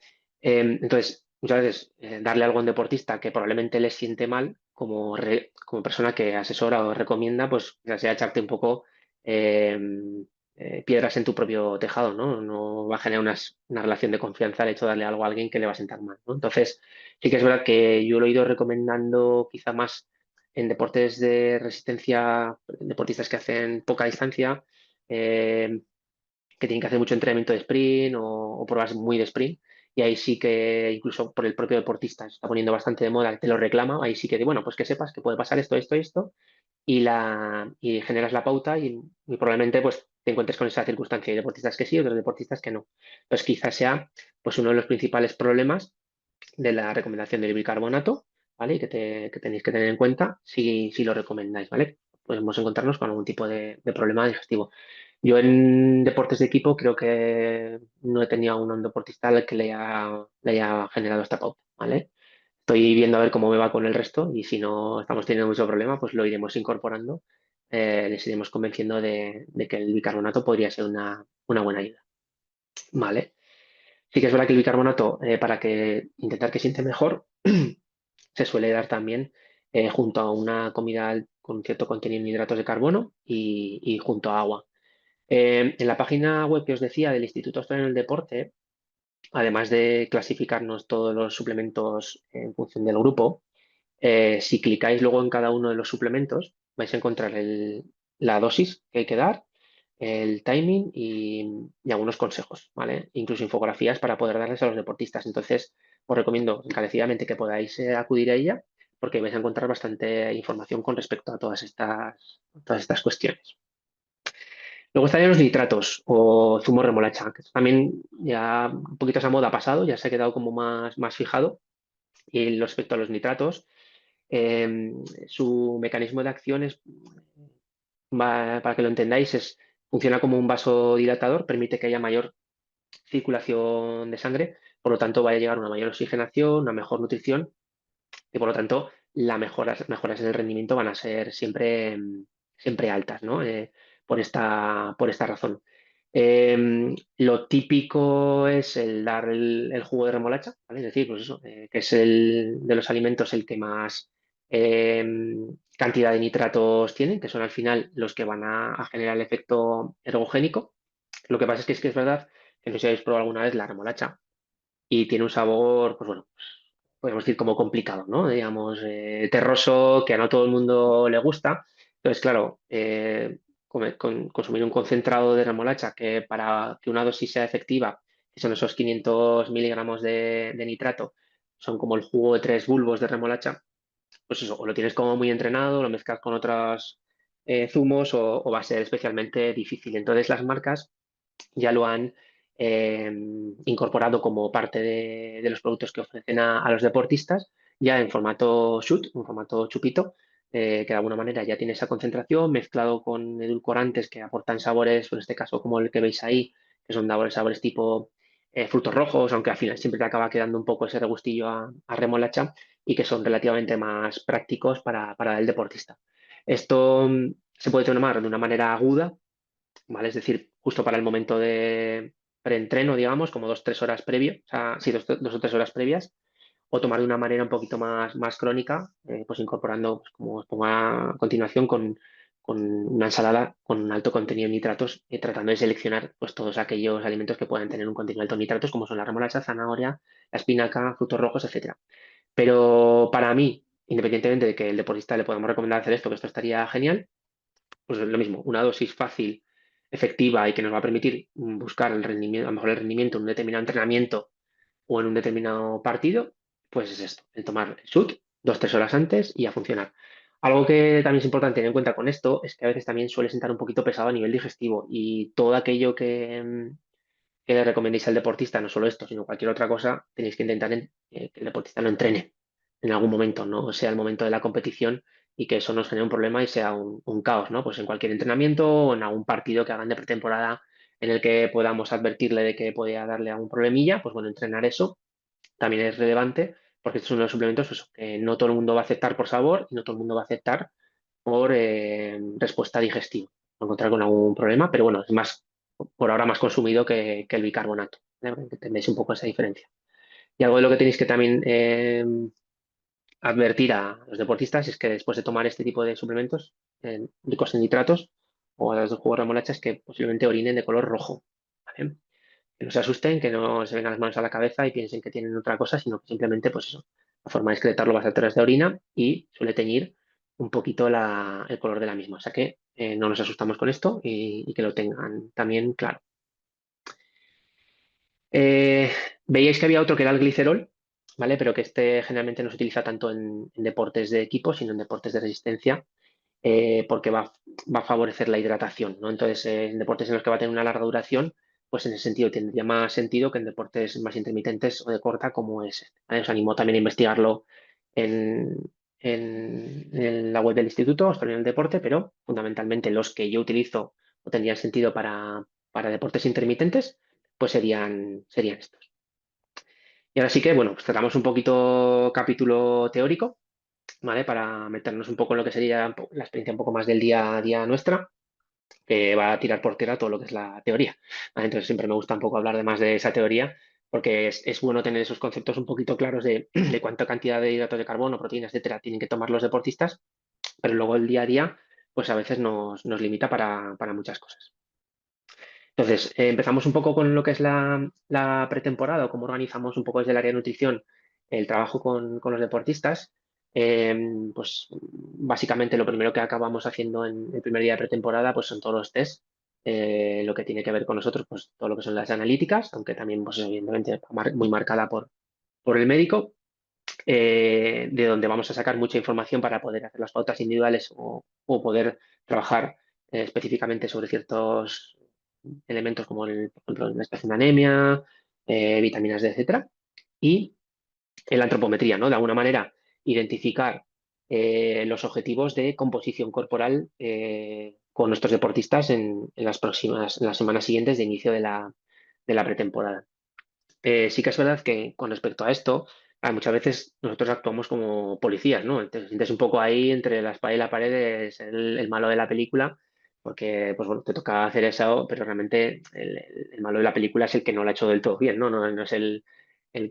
Entonces, muchas veces darle algo a un deportista que probablemente le siente mal, como persona que asesora o recomienda, pues ya sea echarte un poco eh, piedras en tu propio tejado, ¿no? No va a generar una relación de confianza el hecho de darle algo a alguien que le va a sentar mal, ¿no? Entonces, sí que es verdad que yo lo he ido recomendando quizá más en deportes de resistencia, deportistas que hacen poca distancia, eh, que tienen que hacer mucho entrenamiento de sprint o pruebas muy de sprint. Y ahí sí que incluso por el propio deportista se está poniendo bastante de moda, te lo reclama, ahí sí que, bueno, pues que sepas que puede pasar esto, esto, esto, y generas la pauta y probablemente pues te encuentres con esa circunstancia. Hay deportistas que sí, otros deportistas que no. Entonces quizás sea pues uno de los principales problemas de la recomendación del bicarbonato, ¿vale? Y que tenéis que tener en cuenta si lo recomendáis, ¿vale? Podemos encontrarnos con algún tipo de problema digestivo. Yo en deportes de equipo creo que no he tenido aún un deportista al que le haya generado esta pauta, ¿vale? Estoy viendo a ver cómo me va con el resto y si no estamos teniendo mucho problema, pues lo iremos incorporando, les iremos convenciendo de que el bicarbonato podría ser una buena ayuda, ¿vale? Sí que es verdad que el bicarbonato, para que intentar que siente mejor, se suele dar también junto a una comida con cierto contenido en hidratos de carbono y junto a agua. En la página web que os decía del Instituto Australiano del Deporte, además de clasificarnos todos los suplementos en función del grupo, si clicáis luego en cada uno de los suplementos, vais a encontrar la dosis que hay que dar, el timing y algunos consejos, ¿vale? Incluso infografías para poder darles a los deportistas. Entonces, os recomiendo encarecidamente que podáis acudir a ella porque vais a encontrar bastante información con respecto a todas estas cuestiones. Luego estarían los nitratos o zumo remolacha, que también ya un poquito esa moda ha pasado, ya se ha quedado como más fijado. Y respecto a los nitratos, eh, su mecanismo de acción es, para que lo entendáis, funciona como un vasodilatador, permite que haya mayor circulación de sangre, por lo tanto va a llegar una mayor oxigenación, una mejor nutrición y por lo tanto las mejoras en el rendimiento van a ser siempre altas, ¿no? Por esta razón. Lo típico es el dar el jugo de remolacha, ¿vale? Es decir, pues eso, que es el de los alimentos el que más eh, cantidad de nitratos tienen, que son al final los que van a generar el efecto ergogénico. Lo que pasa es que es verdad que no sé si habéis probado alguna vez la remolacha y tiene un sabor, pues bueno, podemos decir como complicado, ¿no? Digamos, terroso, que a no todo el mundo le gusta. Entonces, claro, consumir un concentrado de remolacha que para que una dosis sea efectiva, que son esos 500 miligramos de nitrato, son como el jugo de 3 bulbos de remolacha, pues eso, o lo tienes como muy entrenado, lo mezclas con otros zumos o va a ser especialmente difícil. Entonces, las marcas ya lo han eh, incorporado como parte de los productos que ofrecen a los deportistas, ya en formato shoot, en formato chupito, que de alguna manera ya tiene esa concentración mezclado con edulcorantes que aportan sabores, en este caso como el que veis ahí, que son sabores tipo frutos rojos, aunque al final siempre te acaba quedando un poco ese regustillo a remolacha y que son relativamente más prácticos para el deportista. Esto se puede tomar de una manera aguda, ¿vale? Es decir, justo para el momento de preentreno, digamos, como 2 o 3 horas previo, o sea, sí, 2 o 3 horas previas, o tomar de una manera un poquito más crónica, pues incorporando, pues, como os pongo a continuación, con una ensalada con alto contenido en nitratos, tratando de seleccionar pues todos aquellos alimentos que puedan tener un contenido alto en nitratos, como son la remolacha, zanahoria, la espinaca, frutos rojos, etcétera. Pero para mí, independientemente de que el deportista le podamos recomendar hacer esto, que esto estaría genial, pues es lo mismo, una dosis fácil, efectiva y que nos va a permitir buscar el rendimiento, a lo mejor el rendimiento en un determinado entrenamiento o en un determinado partido, pues es esto, el tomar el SUT 2, 3 horas antes y a funcionar. Algo que también es importante tener en cuenta con esto es que a veces también suele sentar un poquito pesado a nivel digestivo y todo aquello que le recomendéis al deportista, no solo esto, sino cualquier otra cosa, tenéis que intentar que el deportista lo entrene en algún momento, no sea el momento de la competición y que eso nos genere un problema y sea un caos, ¿no? Pues en cualquier entrenamiento o en algún partido que hagan de pretemporada en el que podamos advertirle de que podía darle algún problemilla, pues bueno, entrenar eso también es relevante porque estos son unos suplementos pues, que no todo el mundo va a aceptar por sabor y no todo el mundo va a aceptar por respuesta digestiva. Encontrar con algún problema, pero bueno, es más, por ahora más consumido que el bicarbonato. Que entendéis un poco esa diferencia. Y algo de lo que tenéis que también advertir a los deportistas es que después de tomar este tipo de suplementos ricos en nitratos o a los de jugo de remolacha es que posiblemente orinen de color rojo. ¿Vale? Que no se asusten, que no se vengan las manos a la cabeza y piensen que tienen otra cosa, sino que simplemente, pues eso, la forma de excretarlo va a ser a través de orina y suele teñir un poquito el color de la misma. O sea que no nos asustamos con esto y que lo tengan también claro. Eh, Veíais que había otro que era el glicerol, ¿vale? Pero que este generalmente no se utiliza tanto en deportes de equipo, sino en deportes de resistencia, porque va a favorecer la hidratación, ¿no? Entonces, en deportes en los que va a tener una larga duración, pues en ese sentido tendría más sentido que en deportes más intermitentes o de corta como es este, ¿vale? Os animo también a investigarlo en, en la web del instituto, Australiano del Deporte, pero fundamentalmente los que yo utilizo o tendrían sentido para deportes intermitentes, pues serían estos. Y ahora sí que, bueno, pues tratamos un poquito capítulo teórico, ¿vale? Para meternos un poco en lo que sería la experiencia un poco más del día a día nuestra, que va a tirar por tierra todo lo que es la teoría, ¿vale? Entonces siempre me gusta un poco hablar de más de esa teoría, porque es bueno tener esos conceptos un poquito claros de cuánta cantidad de hidratos de carbono, proteínas, etcétera, tienen que tomar los deportistas, pero luego el día a día, pues a veces nos limita para muchas cosas. Entonces, empezamos un poco con lo que es la pretemporada, o cómo organizamos un poco desde el área de nutrición el trabajo con los deportistas. Pues básicamente lo primero que acabamos haciendo en el primer día de pretemporada pues son todos los test. Lo que tiene que ver con nosotros, pues todo lo que son las analíticas, aunque también pues evidentemente muy marcada por el médico, de donde vamos a sacar mucha información para poder hacer las pautas individuales o poder trabajar específicamente sobre ciertos elementos como, por ejemplo, la expresión de anemia, vitaminas D, etcétera. Y en la antropometría, ¿no? De alguna manera, identificar los objetivos de composición corporal con nuestros deportistas en en las semanas siguientes de inicio de la pretemporada. Sí que es verdad que con respecto a esto, muchas veces nosotros actuamos como policías, ¿no? Te sientes un poco ahí entre la espada y la pared, es el malo de la película, porque pues bueno, te toca hacer eso, pero realmente el malo de la película es el que no lo ha hecho del todo bien, ¿no? No es el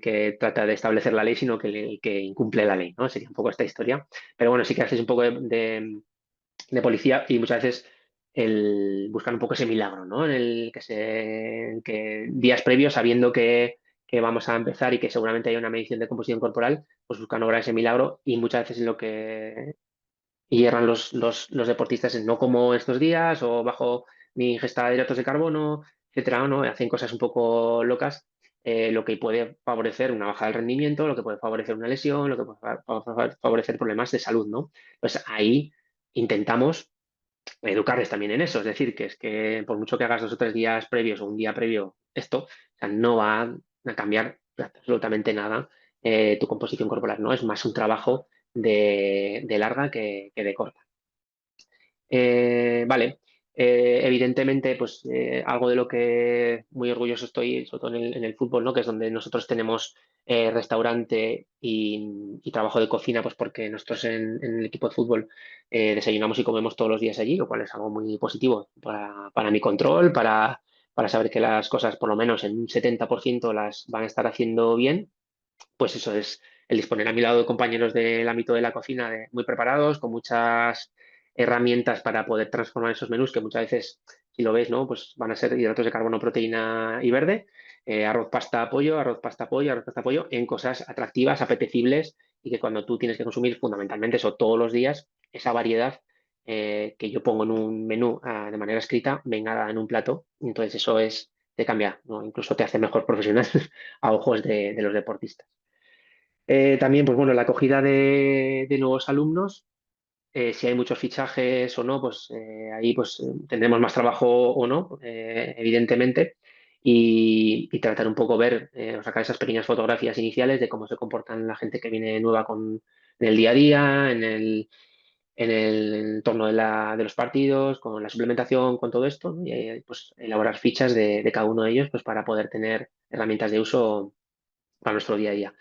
que trata de establecer la ley, sino que el que incumple la ley, ¿no? Sería un poco esta historia. Pero bueno, sí que haces un poco de policía y muchas veces buscar un poco ese milagro, ¿no? En el que días previos, sabiendo que vamos a empezar y que seguramente hay una medición de composición corporal, pues buscan lograr ese milagro y muchas veces lo que hierran los deportistas es no como estos días o bajo mi ingesta de hidratos de carbono, etcétera, ¿no? Hacen cosas un poco locas, lo que puede favorecer una baja del rendimiento, lo que puede favorecer una lesión, lo que puede favorecer problemas de salud, ¿no? Pues ahí intentamos educarles también en eso. Es decir, que es que por mucho que hagas 2 o 3 días previos o un día previo esto, o sea, no va a cambiar absolutamente nada tu composición corporal, ¿no? Es más un trabajo de larga que de corta. Vale. Evidentemente, pues algo de lo que muy orgulloso estoy, sobre todo en el fútbol, ¿no? Que es donde nosotros tenemos restaurante y trabajo de cocina, pues porque nosotros en el equipo de fútbol desayunamos y comemos todos los días allí, lo cual es algo muy positivo para mi control, para saber que las cosas, por lo menos en un 70% las van a estar haciendo bien. Pues eso es el disponer a mi lado de compañeros del ámbito de la cocina muy preparados, con muchas herramientas para poder transformar esos menús que muchas veces, si lo ves, ¿no? Pues van a ser hidratos de carbono, proteína y verde, arroz, pasta, pollo, arroz, pasta, pollo, arroz, pasta, pollo, en cosas atractivas, apetecibles y que cuando tú tienes que consumir fundamentalmente eso todos los días, esa variedad que yo pongo en un menú de manera escrita, venga dada en un plato. Entonces eso te cambia, ¿no? Incluso te hace mejor profesional a ojos de los deportistas. También, pues bueno, la acogida de nuevos alumnos, si hay muchos fichajes o no, pues ahí pues tendremos más trabajo o no, evidentemente, y tratar un poco ver, o sacar esas pequeñas fotografías iniciales de cómo se comportan la gente que viene nueva en el día a día, en el entorno de los partidos, con la suplementación, con todo esto, ¿no? Y pues elaborar fichas de cada uno de ellos pues, para poder tener herramientas de uso para nuestro día a día.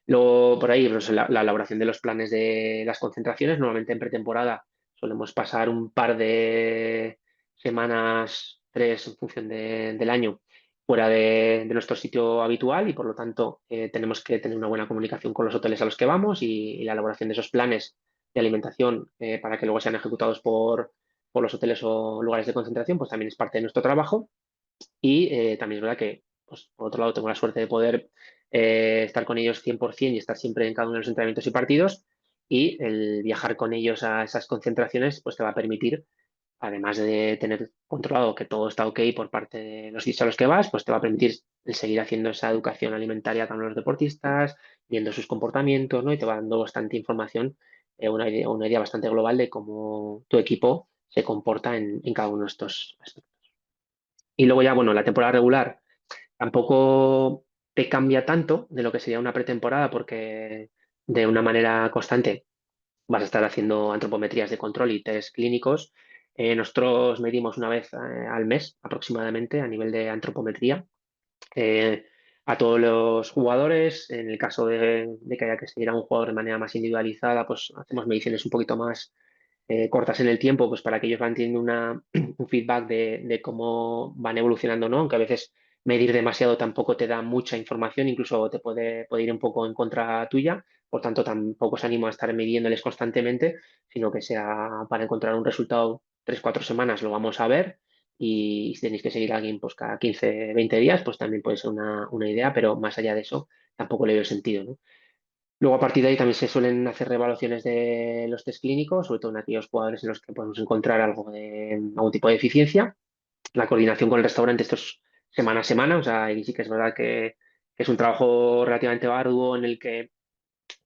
Luego, por ahí, pues, la elaboración de los planes de las concentraciones. Normalmente en pretemporada solemos pasar un par de semanas, tres, en función del año, fuera de nuestro sitio habitual y por lo tanto tenemos que tener una buena comunicación con los hoteles a los que vamos y la elaboración de esos planes de alimentación para que luego sean ejecutados por los hoteles o lugares de concentración, pues también es parte de nuestro trabajo. Y también es verdad que, pues, por otro lado, tengo la suerte de poder estar con ellos 100% y estar siempre en cada uno de los entrenamientos y partidos. Y el viajar con ellos a esas concentraciones, pues te va a permitir, además de tener controlado que todo está ok por parte de los sitios a los que vas, pues te va a permitir el seguir haciendo esa educación alimentaria con los deportistas, viendo sus comportamientos, ¿no? Y te va dando bastante información, una idea bastante global de cómo tu equipo se comporta en cada uno de estos aspectos. Y luego ya, bueno, la temporada regular tampoco te cambia tanto de lo que sería una pretemporada porque de una manera constante vas a estar haciendo antropometrías de control y test clínicos. Nosotros medimos una vez al mes aproximadamente a nivel de antropometría eh, a todos los jugadores. En el caso de que haya que seguir a un jugador de manera más individualizada, pues hacemos mediciones un poquito más cortas en el tiempo, pues para que ellos van teniendo un feedback de cómo van evolucionando, ¿no? Aunque a veces medir demasiado tampoco te da mucha información, incluso te puede ir un poco en contra tuya, por tanto tampoco os animo a estar midiéndoles constantemente, sino que sea para encontrar un resultado 3, 4 semanas lo vamos a ver y si tenéis que seguir a alguien pues cada 15, 20 días, pues también puede ser una idea, pero más allá de eso tampoco le veo sentido, ¿no? Luego, a partir de ahí, también se suelen hacer reevaluaciones de los test clínicos, sobre todo en aquellos jugadores en los que podemos encontrar algún tipo de deficiencia. La coordinación con el restaurante, esto es semana a semana, o sea, ahí sí que es verdad que es un trabajo relativamente arduo en el que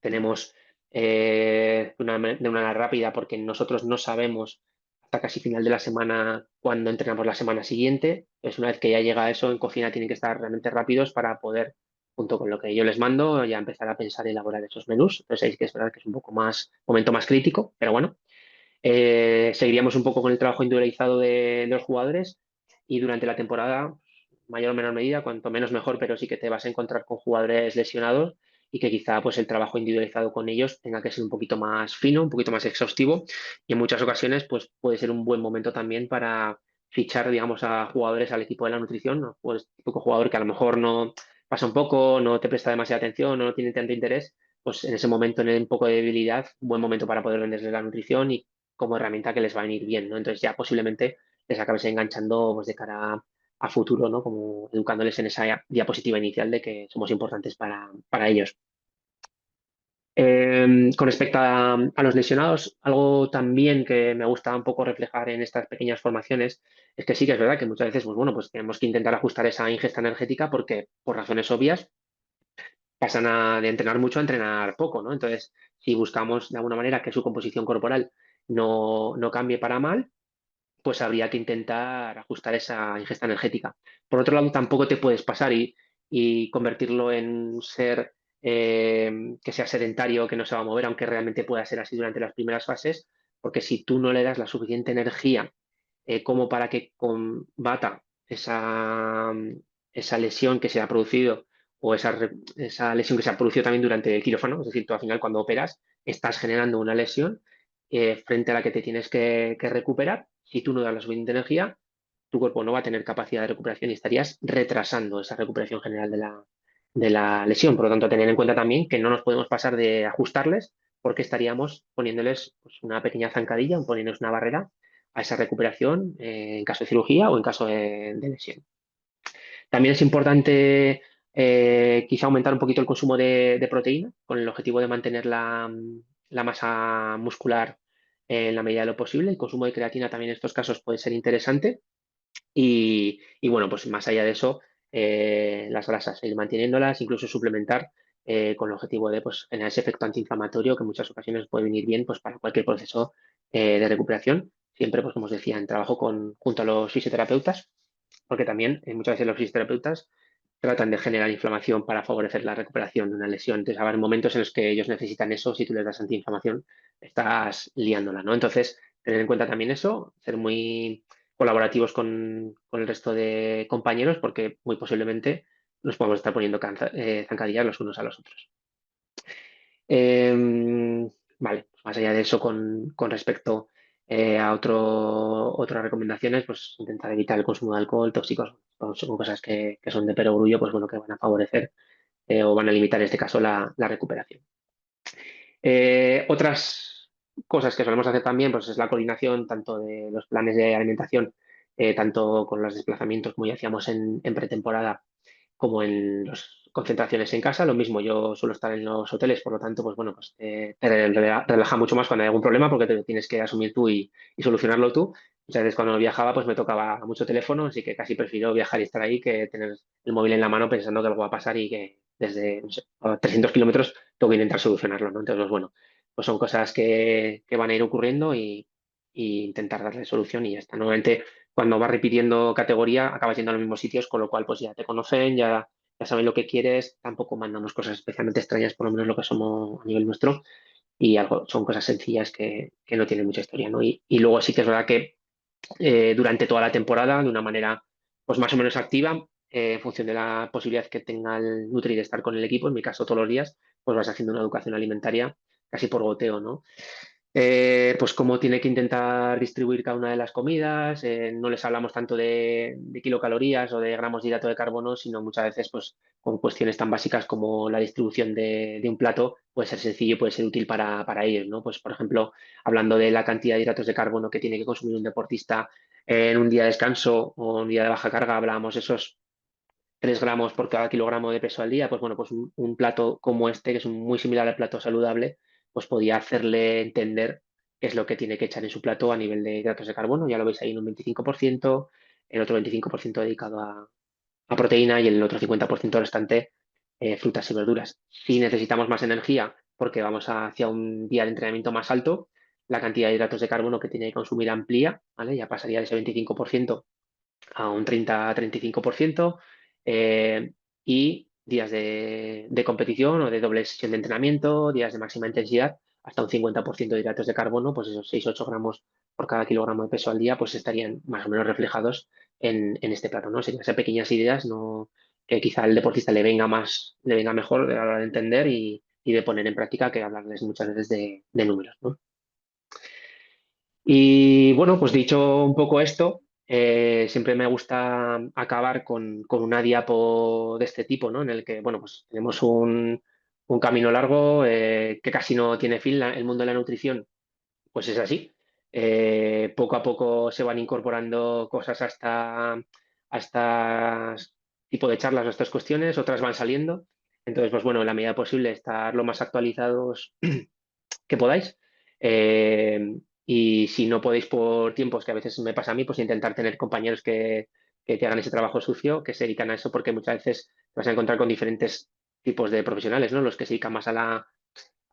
tenemos de una manera rápida, porque nosotros no sabemos hasta casi final de la semana cuándo entrenamos la semana siguiente. Es una vez que ya llega eso, en cocina tienen que estar realmente rápidos para poder, junto con lo que yo les mando, ya empezar a pensar y elaborar esos menús. Entonces ahí sí que es verdad que es un poco más, momento más crítico, pero bueno. Seguiríamos un poco con el trabajo individualizado de los jugadores y durante la temporada, mayor o menor medida, cuanto menos mejor, pero sí que te vas a encontrar con jugadores lesionados y que quizá pues el trabajo individualizado con ellos tenga que ser un poquito más fino, un poquito más exhaustivo y en muchas ocasiones pues puede ser un buen momento también para fichar, digamos, a jugadores al equipo de la nutrición, ¿no? Pues tipo jugador que a lo mejor no pasa un poco, no te presta demasiada atención, no tiene tanto interés, pues en ese momento, en un poco de debilidad, un buen momento para poder venderles la nutrición y como herramienta que les va a venir bien, ¿no? Entonces ya posiblemente les acabes enganchando pues, de cara a futuro, ¿no? Como educándoles en esa diapositiva inicial de que somos importantes para ellos. Con respecto a los lesionados, algo también que me gusta un poco reflejar en estas pequeñas formaciones es que sí que es verdad que muchas veces, pues bueno, pues tenemos que intentar ajustar esa ingesta energética porque por razones obvias pasan de entrenar mucho a entrenar poco, ¿no? Entonces, si buscamos de alguna manera que su composición corporal no cambie para mal, pues habría que intentar ajustar esa ingesta energética. Por otro lado, tampoco te puedes pasar y convertirlo en un ser que sea sedentario, que no se va a mover, aunque realmente pueda ser así durante las primeras fases, porque si tú no le das la suficiente energía como para que combata esa lesión que se ha producido o esa lesión que se ha producido también durante el quirófano, es decir, tú al final cuando operas estás generando una lesión frente a la que te tienes que recuperar. Si tú no das la suficiente energía, tu cuerpo no va a tener capacidad de recuperación y estarías retrasando esa recuperación general de la lesión. Por lo tanto, tener en cuenta también que no nos podemos pasar de ajustarles porque estaríamos poniéndoles pues, una pequeña zancadilla, poniéndoles una barrera a esa recuperación en caso de cirugía o en caso de lesión. También es importante quizá aumentar un poquito el consumo de proteína con el objetivo de mantener la masa muscular en la medida de lo posible. El consumo de creatina también en estos casos puede ser interesante y bueno, pues más allá de eso, las grasas, ir manteniéndolas, incluso suplementar con el objetivo de pues, generar ese efecto antiinflamatorio que en muchas ocasiones puede venir bien pues, para cualquier proceso de recuperación. Siempre, pues como os decía, en trabajo junto a los fisioterapeutas, porque también muchas veces los fisioterapeutas tratan de generar inflamación para favorecer la recuperación de una lesión. Entonces, habrá momentos en los que ellos necesitan eso, si tú les das antiinflamación, estás liándola, ¿no? Entonces, tener en cuenta también eso, ser muy colaborativos con el resto de compañeros, porque muy posiblemente nos podemos estar poniendo zancadillas los unos a los otros. Vale, pues más allá de eso, con respecto a otras recomendaciones, pues intentar evitar el consumo de alcohol, tóxicos, pues, son cosas que son de perogrullo, pues bueno, que van a favorecer o van a limitar en este caso la recuperación. Otras cosas que solemos hacer también, pues es la coordinación tanto de los planes de alimentación, tanto con los desplazamientos como ya hacíamos en pretemporada, como en las concentraciones en casa. Lo mismo, yo suelo estar en los hoteles, por lo tanto, pues bueno, pues te relaja mucho más cuando hay algún problema porque te lo tienes que asumir tú y solucionarlo tú. Muchas veces cuando viajaba, pues me tocaba mucho teléfono, así que casi prefiero viajar y estar ahí que tener el móvil en la mano pensando que algo va a pasar y que desde, no sé, a 300 kilómetros tengo que intentar solucionarlo, ¿no? Entonces, pues bueno, pues son cosas que van a ir ocurriendo y intentar darle solución y ya está. Normalmente cuando vas repitiendo categoría, acabas yendo a los mismos sitios, con lo cual pues ya te conocen, ya saben lo que quieres, tampoco mandamos cosas especialmente extrañas, por lo menos lo que somos a nivel nuestro, y algo, son cosas sencillas que no tienen mucha historia, ¿no? Y luego sí que es verdad que durante toda la temporada, de una manera pues más o menos activa, en función de la posibilidad que tenga el Nutri de estar con el equipo, en mi caso todos los días, pues vas haciendo una educación alimentaria casi por goteo, ¿no? Pues cómo tiene que intentar distribuir cada una de las comidas. No les hablamos tanto de kilocalorías o de gramos de hidrato de carbono, sino muchas veces pues, con cuestiones tan básicas como la distribución de un plato puede ser sencillo y puede ser útil para ellos, ¿no? Pues, por ejemplo, hablando de la cantidad de hidratos de carbono que tiene que consumir un deportista en un día de descanso o un día de baja carga, hablábamos esos 3 gramos por cada kilogramo de peso al día, pues bueno, pues un plato como este, que es muy similar al plato saludable, pues podía hacerle entender qué es lo que tiene que echar en su plato a nivel de hidratos de carbono. Ya lo veis ahí en un 25%, el otro 25% dedicado a proteína y el otro 50% restante frutas y verduras. Si necesitamos más energía porque vamos hacia un día de entrenamiento más alto, la cantidad de hidratos de carbono que tiene que consumir amplía, ¿vale? Ya pasaría de ese 25% a un 30-35%, y días de competición o de doble sesión de entrenamiento, días de máxima intensidad, hasta un 50% de hidratos de carbono, pues esos 6-8 gramos por cada kilogramo de peso al día, pues estarían más o menos reflejados en este plato, ¿no? Serían esas pequeñas ideas, ¿no? Que quizá al deportista le venga mejor a la hora de entender y de poner en práctica que hablarles muchas veces de números, ¿no? Y bueno, pues dicho un poco esto, siempre me gusta acabar con una diapo de este tipo, ¿no? En el que, bueno, pues tenemos un camino largo que casi no tiene fin. El mundo de la nutrición, pues es así. Poco a poco se van incorporando cosas a estas tipo de charlas o estas cuestiones, otras van saliendo. Entonces, pues bueno, en la medida posible estar lo más actualizados que podáis. Eh, y si no podéis por tiempos, que a veces me pasa a mí, pues intentar tener compañeros que te hagan ese trabajo sucio, que se dedican a eso, porque muchas veces te vas a encontrar con diferentes tipos de profesionales, ¿no? Los que se dedican más a la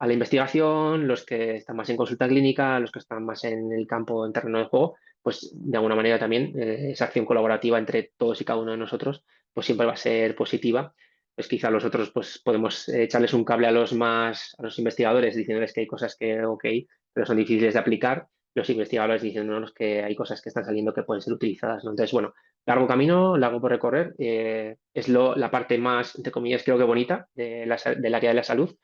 investigación, los que están más en consulta clínica, los que están más en el campo, en terreno de juego, pues de alguna manera también esa acción colaborativa entre todos y cada uno de nosotros, pues siempre va a ser positiva. Pues quizá los otros pues podemos echarles un cable a los investigadores diciéndoles que hay cosas que ok, pero son difíciles de aplicar, los investigadores diciéndonos que hay cosas que están saliendo que pueden ser utilizadas, ¿no? Entonces, bueno, largo camino, largo por recorrer, es la parte más, entre comillas, creo que bonita del área de la salud,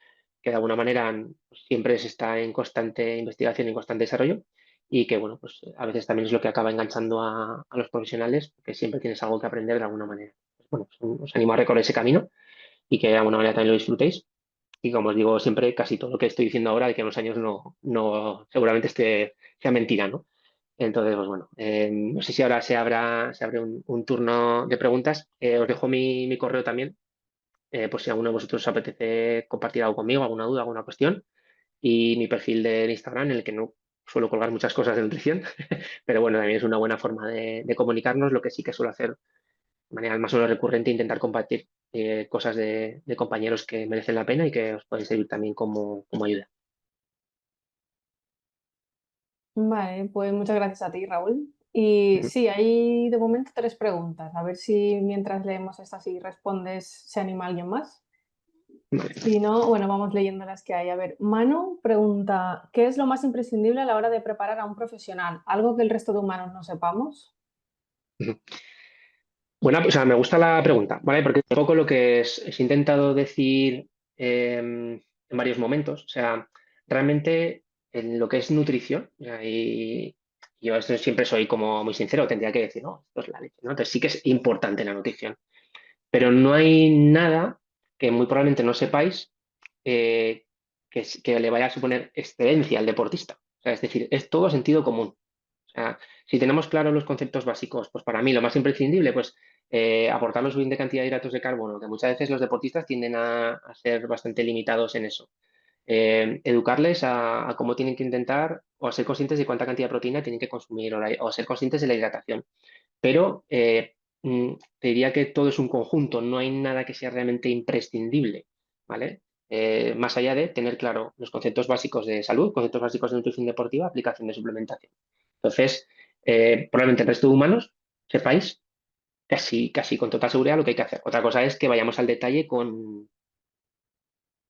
que de alguna manera pues, siempre se está en constante investigación y en constante desarrollo y que, bueno, pues a veces también es lo que acaba enganchando a los profesionales, porque siempre tienes algo que aprender de alguna manera. Pues, bueno, pues, os animo a recorrer ese camino y que de alguna manera también lo disfrutéis. Y como os digo siempre, casi todo lo que estoy diciendo ahora, de que en unos años no seguramente sea mentira, ¿no? Entonces, pues bueno, no sé si ahora se abre un turno de preguntas. Os dejo mi correo también, por si alguno de vosotros os apetece compartir algo conmigo, alguna duda, alguna cuestión. Y mi perfil de Instagram, en el que no suelo colgar muchas cosas de nutrición, pero bueno, también es una buena forma de comunicarnos. Lo que sí que suelo hacer de manera más o menos recurrente, intentar compartir cosas de compañeros que merecen la pena y que os pueden servir también como ayuda. Vale, pues muchas gracias a ti, Raúl. Y Ujú. sí, hay de momento 3 preguntas. A ver si mientras leemos estas y respondes se anima alguien más. Vale. Si no, bueno, vamos leyendo las que hay. A ver, Manu pregunta, ¿qué es lo más imprescindible a la hora de preparar a un profesional? ¿Algo que el resto de humanos no sepamos? Ujú. Bueno, pues, o sea, me gusta la pregunta, ¿vale? Porque un poco lo que he intentado decir en varios momentos, o sea, realmente en lo que es nutrición, o sea, y yo esto siempre soy como muy sincero, tendría que decir, no, esto es la leche, ¿no? Entonces sí que es importante la nutrición, pero no hay nada que muy probablemente no sepáis eh, que le vaya a suponer excelencia al deportista. O sea, es decir, es todo sentido común. O sea, si tenemos claros los conceptos básicos, pues para mí lo más imprescindible, pues aportar los suficiente cantidad de hidratos de carbono, que muchas veces los deportistas tienden a ser bastante limitados en eso. Educarles a cómo tienen que intentar o a ser conscientes de cuánta cantidad de proteína tienen que consumir o a ser conscientes de la hidratación. Pero te diría que todo es un conjunto, no hay nada que sea realmente imprescindible, ¿vale? Más allá de tener claro los conceptos básicos de salud, conceptos básicos de nutrición deportiva, aplicación de suplementación. Entonces, probablemente el resto de humanos sepáis casi con total seguridad lo que hay que hacer. Otra cosa es que vayamos al detalle con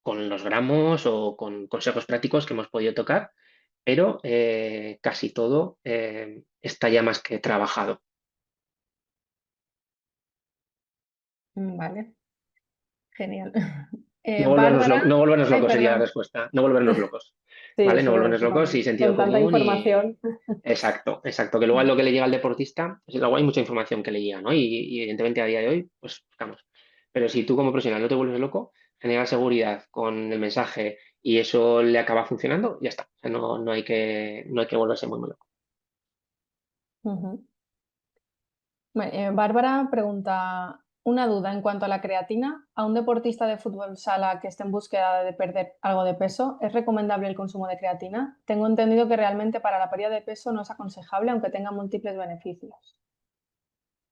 los gramos o con consejos prácticos que hemos podido tocar, pero casi todo está ya más que trabajado. Vale, genial. No, Bárbara, no volvernos ay, locos sería la perdón. respuesta. No volvernos locos, Sí, ¿vale? No eso volvernos locos y con, sentido con tanta común y... información. Exacto, exacto. Que luego lo que le llega al deportista, pues luego hay mucha información que le llega, ¿no? Y evidentemente a día de hoy, pues buscamos. Pero si tú como profesional no te vuelves loco, genera seguridad con el mensaje y eso le acaba funcionando, ya está. O sea, no hay que volverse muy, muy loco. Ujú. Bárbara pregunta, una duda en cuanto a la creatina. A un deportista de fútbol sala que esté en búsqueda de perder algo de peso, ¿es recomendable el consumo de creatina? Tengo entendido que realmente para la pérdida de peso no es aconsejable, aunque tenga múltiples beneficios.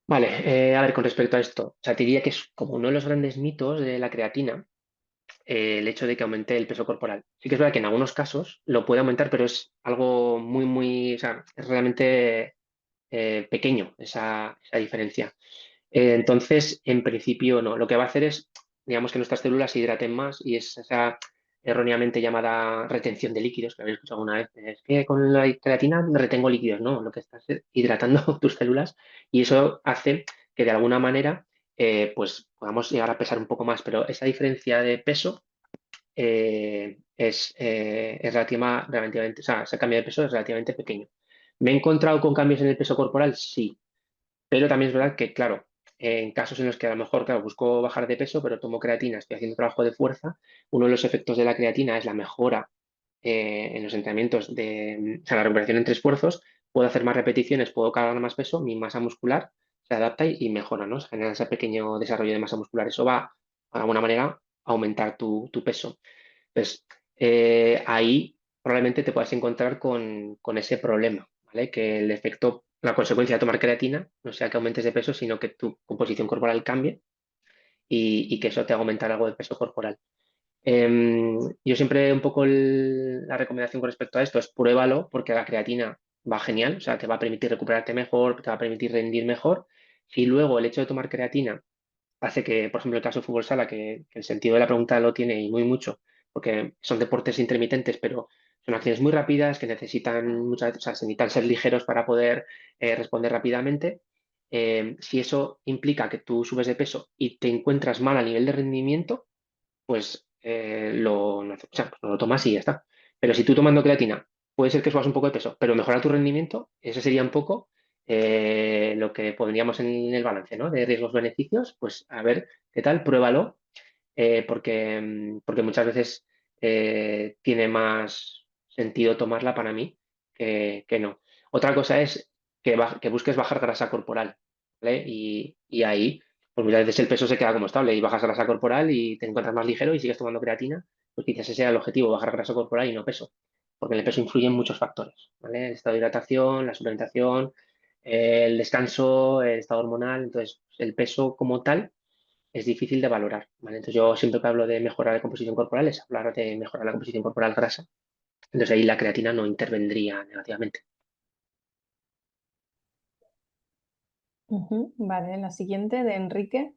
Vale, a ver, con respecto a esto, o sea, te diría que es como uno de los grandes mitos de la creatina, el hecho de que aumente el peso corporal. Sí que es verdad que en algunos casos lo puede aumentar, pero es algo muy, o sea, es realmente pequeño esa diferencia. Entonces, en principio, no. Lo que va a hacer es, digamos, que nuestras células se hidraten más y es esa erróneamente llamada retención de líquidos, que habéis escuchado alguna vez. Es que con la creatina retengo líquidos. No, lo que estás es hidratando tus células y eso hace que de alguna manera pues podamos llegar a pesar un poco más, pero esa diferencia de peso es relativamente, o sea, ese cambio de peso es relativamente pequeño. ¿Me he encontrado con cambios en el peso corporal? Sí, pero también es verdad que, claro, en casos en los que a lo mejor, claro, busco bajar de peso, pero tomo creatina, estoy haciendo trabajo de fuerza, uno de los efectos de la creatina es la mejora en los entrenamientos o sea, la recuperación entre esfuerzos, puedo hacer más repeticiones, puedo cargar más peso, mi masa muscular se adapta y mejora, ¿no? Se genera ese pequeño desarrollo de masa muscular. Eso va, de alguna manera, a aumentar tu peso. Entonces, ahí probablemente te puedas encontrar con ese problema, ¿vale? Que el efecto, la consecuencia de tomar creatina no sea que aumentes de peso, sino que tu composición corporal cambie y que eso te haga aumentar algo de peso corporal. Yo siempre un poco la recomendación con respecto a esto es pruébalo porque la creatina va genial, o sea, te va a permitir recuperarte mejor, te va a permitir rendir mejor. Si luego el hecho de tomar creatina hace que, por ejemplo, el caso de fútbol sala, que el sentido de la pregunta lo tiene y muy mucho, porque son deportes intermitentes, pero son acciones muy rápidas que necesitan muchas, o sea, se necesitan ser ligeros para poder responder rápidamente. Si eso implica que tú subes de peso y te encuentras mal a nivel de rendimiento, pues o sea, pues no lo tomas y ya está. Pero si tú tomando creatina puede ser que subas un poco de peso, pero mejorar tu rendimiento, eso sería un poco lo que pondríamos en el balance, ¿no? De riesgos-beneficios, pues a ver qué tal, pruébalo, porque muchas veces tiene más sentido tomarla para mí que no. Otra cosa es que busques bajar grasa corporal, ¿vale? Y ahí pues muchas veces el peso se queda como estable y bajas grasa corporal y te encuentras más ligero y sigues tomando creatina, pues quizás ese sea el objetivo, bajar grasa corporal y no peso, porque en el peso influyen muchos factores, ¿vale? El estado de hidratación, la suplementación, el descanso, el estado hormonal, entonces el peso como tal es difícil de valorar, ¿vale? Entonces yo siempre que hablo de mejorar la composición corporal es hablar de mejorar la composición corporal grasa. Entonces ahí la creatina no intervendría negativamente. Ujú, vale, la siguiente de Enrique.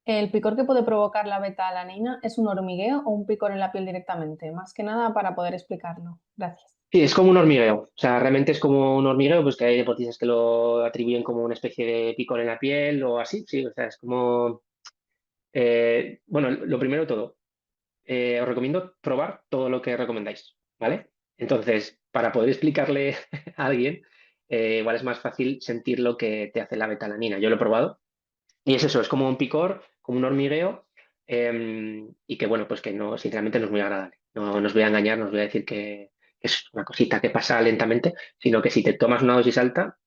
¿El picor que puede provocar la beta-alanina es un hormigueo o un picor en la piel directamente? Más que nada para poder explicarlo. Gracias. Sí, es como un hormigueo. O sea, realmente es como un hormigueo, pues que hay deportistas que lo atribuyen como una especie de picor en la piel o así, sí, o sea, es como, bueno, lo primero de todo, os recomiendo probar todo lo que recomendáis, ¿vale? Entonces, para poder explicarle a alguien, igual es más fácil sentir lo que te hace la betalanina. Yo lo he probado y es eso, es como un picor, como un hormigueo, y que bueno, pues que no, sinceramente no es muy agradable. No, no os voy a engañar, no os voy a decir que es una cosita que pasa lentamente, sino que si te tomas una dosis alta,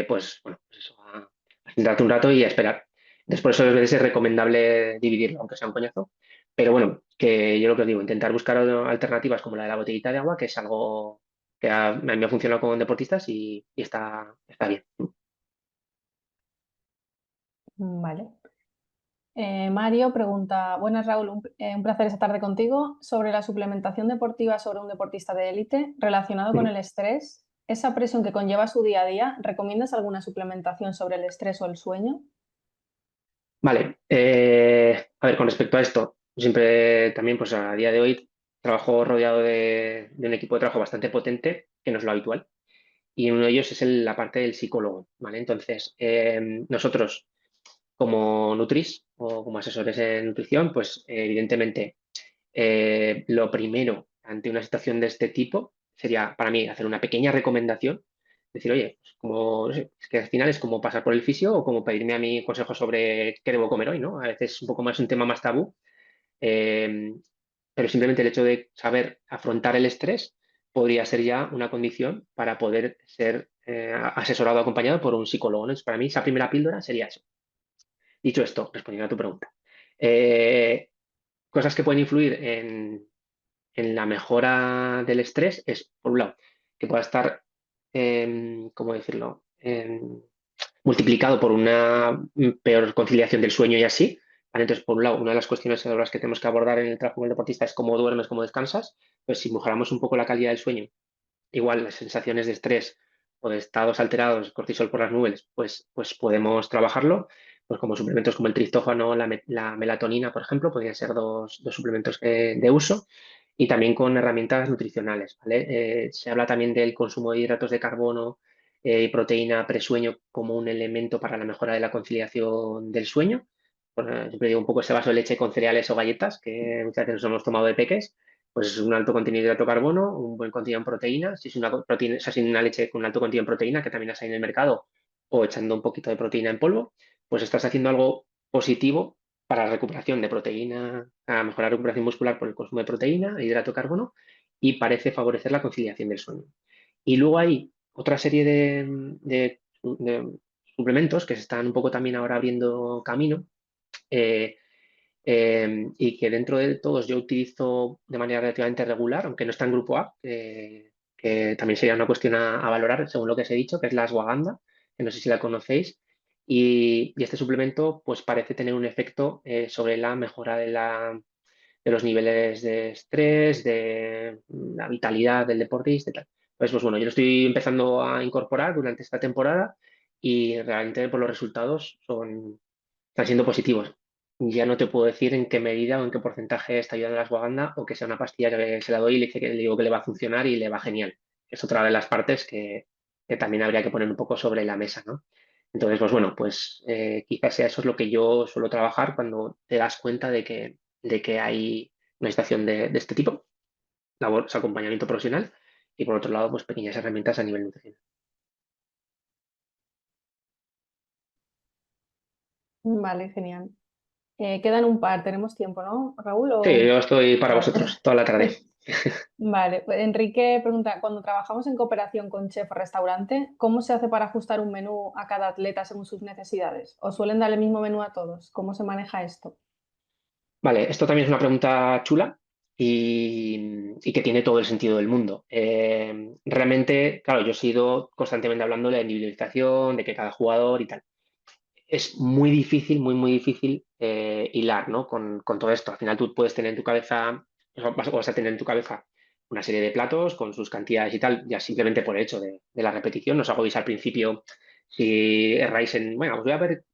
pues bueno, pues eso, a sentarte un rato y a esperar. Después, eso a veces es recomendable dividirlo, aunque sea un coñazo. Pero bueno, que yo lo que os digo, intentar buscar alternativas como la de la botellita de agua, que es algo que a mí me ha funcionado con deportistas y está bien. Vale. Mario pregunta, buenas Raúl, un placer esta tarde contigo. Sobre la suplementación deportiva sobre un deportista de élite relacionado con el estrés, esa presión que conlleva su día a día, ¿recomiendas alguna suplementación sobre el estrés o el sueño? Vale, a ver, con respecto a esto, siempre también, pues a día de hoy trabajo rodeado de un equipo de trabajo bastante potente, que no es lo habitual, y uno de ellos es la parte del psicólogo, ¿vale? Entonces, nosotros como Nutris o como asesores en nutrición, pues evidentemente lo primero ante una situación de este tipo sería para mí hacer una pequeña recomendación, decir, oye, pues como, no sé, es que al final es como pasar por el fisio o como pedirme a mí consejos sobre qué debo comer hoy, ¿no? A veces es un poco más un tema más tabú, eh, pero simplemente el hecho de saber afrontar el estrés podría ser ya una condición para poder ser asesorado o acompañado por un psicólogo, ¿no? Entonces, para mí esa primera píldora sería eso. Dicho esto, respondiendo a tu pregunta, eh, cosas que pueden influir en la mejora del estrés es, por un lado, que pueda estar, ¿cómo decirlo?, multiplicado por una peor conciliación del sueño y así. ¿Vale? Entonces, por un lado, una de las cuestiones sobre las que tenemos que abordar en el trabajo con el deportista es cómo duermes, cómo descansas. Pues si mejoramos un poco la calidad del sueño, igual las sensaciones de estrés o de estados alterados, cortisol por las nubes, pues podemos trabajarlo. Pues como suplementos como el triptófano o la melatonina, por ejemplo, podrían ser dos suplementos de uso y también con herramientas nutricionales, ¿vale? Se habla también del consumo de hidratos de carbono y proteína presueño como un elemento para la mejora de la conciliación del sueño. Bueno, siempre digo un poco ese vaso de leche con cereales o galletas que muchas veces nos hemos tomado de peques, pues es un alto contenido de hidrato de carbono, un buen contenido en proteína. Si es una proteína, o sea, si es una leche con un alto contenido en proteína, que también las hay en el mercado, o echando un poquito de proteína en polvo, pues estás haciendo algo positivo para la recuperación de proteína, a mejorar la recuperación muscular por el consumo de proteína e hidrato de carbono, y parece favorecer la conciliación del sueño. Y luego hay otra serie de suplementos que se están un poco también ahora abriendo camino. eh, y que dentro de todos yo utilizo de manera relativamente regular, aunque no está en grupo A, que también sería una cuestión a valorar según lo que os he dicho, que es la ashwagandha, que no sé si la conocéis, y este suplemento pues parece tener un efecto sobre la mejora de los niveles de estrés, de la vitalidad del deportista y tal. Pues bueno, yo lo estoy empezando a incorporar durante esta temporada y realmente por los resultados están siendo positivos. Ya no te puedo decir en qué medida o en qué porcentaje está ayudando la ashwagandha o que sea una pastilla que se la doy y le digo que le va a funcionar y le va genial. Es otra de las partes que también habría que poner un poco sobre la mesa, ¿no? Entonces, pues bueno, pues quizás sea eso es lo que yo suelo trabajar cuando te das cuenta de que hay una situación de este tipo, labor, o sea, acompañamiento profesional y por otro lado, pues pequeñas herramientas a nivel nutricional. Vale, genial. Quedan un par, tenemos tiempo, ¿no, Raúl? Sí, yo estoy para Vale. vosotros toda la tarde. Vale, pues Enrique pregunta, cuando trabajamos en cooperación con chef o restaurante, ¿cómo se hace para ajustar un menú a cada atleta según sus necesidades? ¿O suelen dar el mismo menú a todos? ¿Cómo se maneja esto? Vale, esto también es una pregunta chula y que tiene todo el sentido del mundo. Realmente, claro, yo he sido constantemente hablando de la individualización, de que cada jugador y tal. es muy difícil, muy difícil hilar, ¿no? Con todo esto. Al final tú puedes tener en tu cabeza, vas a tener en tu cabeza una serie de platos con sus cantidades y tal, ya simplemente por el hecho de la repetición. No os agobiéis al principio si erráis en, bueno, os voy a ver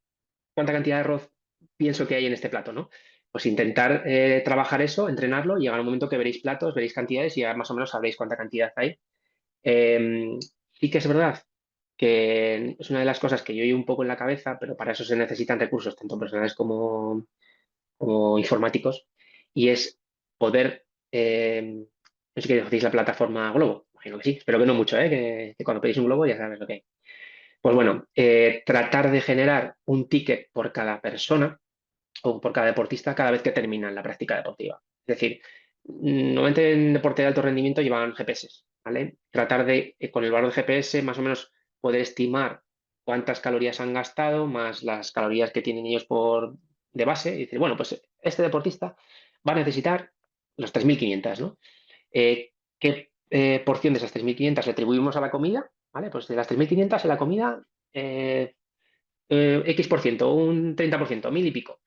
cuánta cantidad de arroz pienso que hay en este plato, ¿no? Pues intentar trabajar eso, entrenarlo, y llegará un momento que veréis platos, veréis cantidades y ya más o menos sabréis cuánta cantidad hay. Eh, sí que es verdad que es una de las cosas que yo oí un poco en la cabeza, pero para eso se necesitan recursos tanto personales como informáticos, y es poder, no sé qué hacéis la plataforma Globo, imagino que sí, espero que no mucho, que cuando pedís un globo ya sabes lo que hay. Pues bueno, tratar de generar un ticket por cada persona o por cada deportista cada vez que terminan la práctica deportiva. Es decir, normalmente en deporte de alto rendimiento llevan GPS, ¿vale? Tratar de, con el valor de GPS, más o menos poder estimar cuántas calorías han gastado, más las calorías que tienen ellos de base, y decir, bueno, pues este deportista va a necesitar los 3.500, ¿no? ¿Qué porción de esas 3.500 le atribuimos a la comida? ¿Vale? Pues de las 3.500 en la comida, X%, un 30%, mil y pico,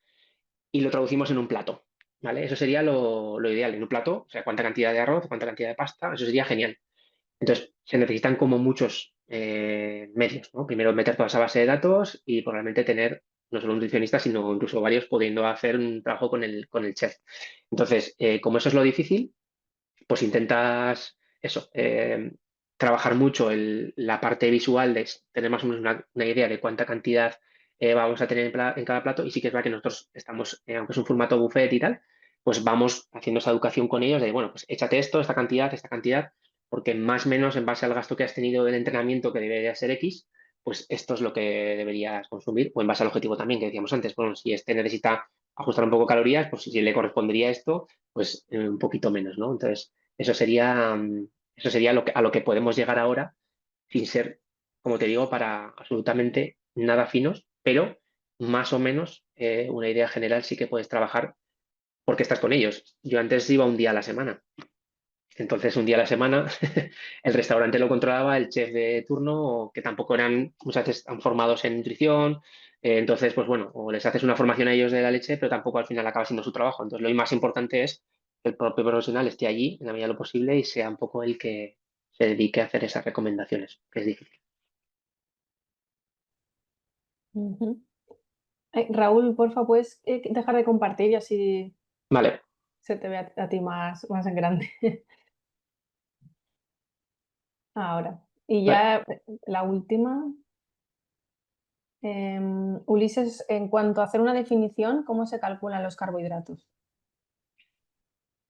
y lo traducimos en un plato, ¿vale? Eso sería lo ideal, en un plato, o sea, cuánta cantidad de arroz, cuánta cantidad de pasta, eso sería genial. Entonces, se necesitan como muchos medios, ¿no? Primero meter toda esa base de datos y probablemente tener no solo un nutricionista, sino incluso varios pudiendo hacer un trabajo con el chef. Entonces, como eso es lo difícil, pues intentas eso, trabajar mucho la parte visual de tener más o menos una idea de cuánta cantidad vamos a tener en cada plato. Y sí que es verdad que nosotros estamos, aunque es un formato buffet y tal, pues vamos haciendo esa educación con ellos de, bueno, pues échate esto, esta cantidad, porque más o menos en base al gasto que has tenido del entrenamiento, que debería ser X, pues esto es lo que deberías consumir, o en base al objetivo también que decíamos antes. Bueno, si este necesita ajustar un poco calorías, pues si le correspondería esto, pues un poquito menos, ¿no? Entonces, eso sería a lo que podemos llegar ahora, sin ser, como te digo, para absolutamente nada finos, pero más o menos una idea general sí que puedes trabajar porque estás con ellos. Yo antes iba un día a la semana. Entonces, un día a la semana, el restaurante lo controlaba el chef de turno, que tampoco eran muchas veces tan formados en nutrición. Entonces, pues bueno, o les haces una formación a ellos de la leche, pero tampoco al final acaba siendo su trabajo. Entonces, lo más importante es que el propio profesional esté allí en la medida de lo posible y sea un poco el que se dedique a hacer esas recomendaciones, que es difícil. Ujú. Raúl, porfa, ¿puedes dejar de compartir y así Vale, se te ve a ti más en grande? Ahora. Y vale. ya la última. Ulises, en cuanto a hacer una definición, ¿cómo se calculan los carbohidratos?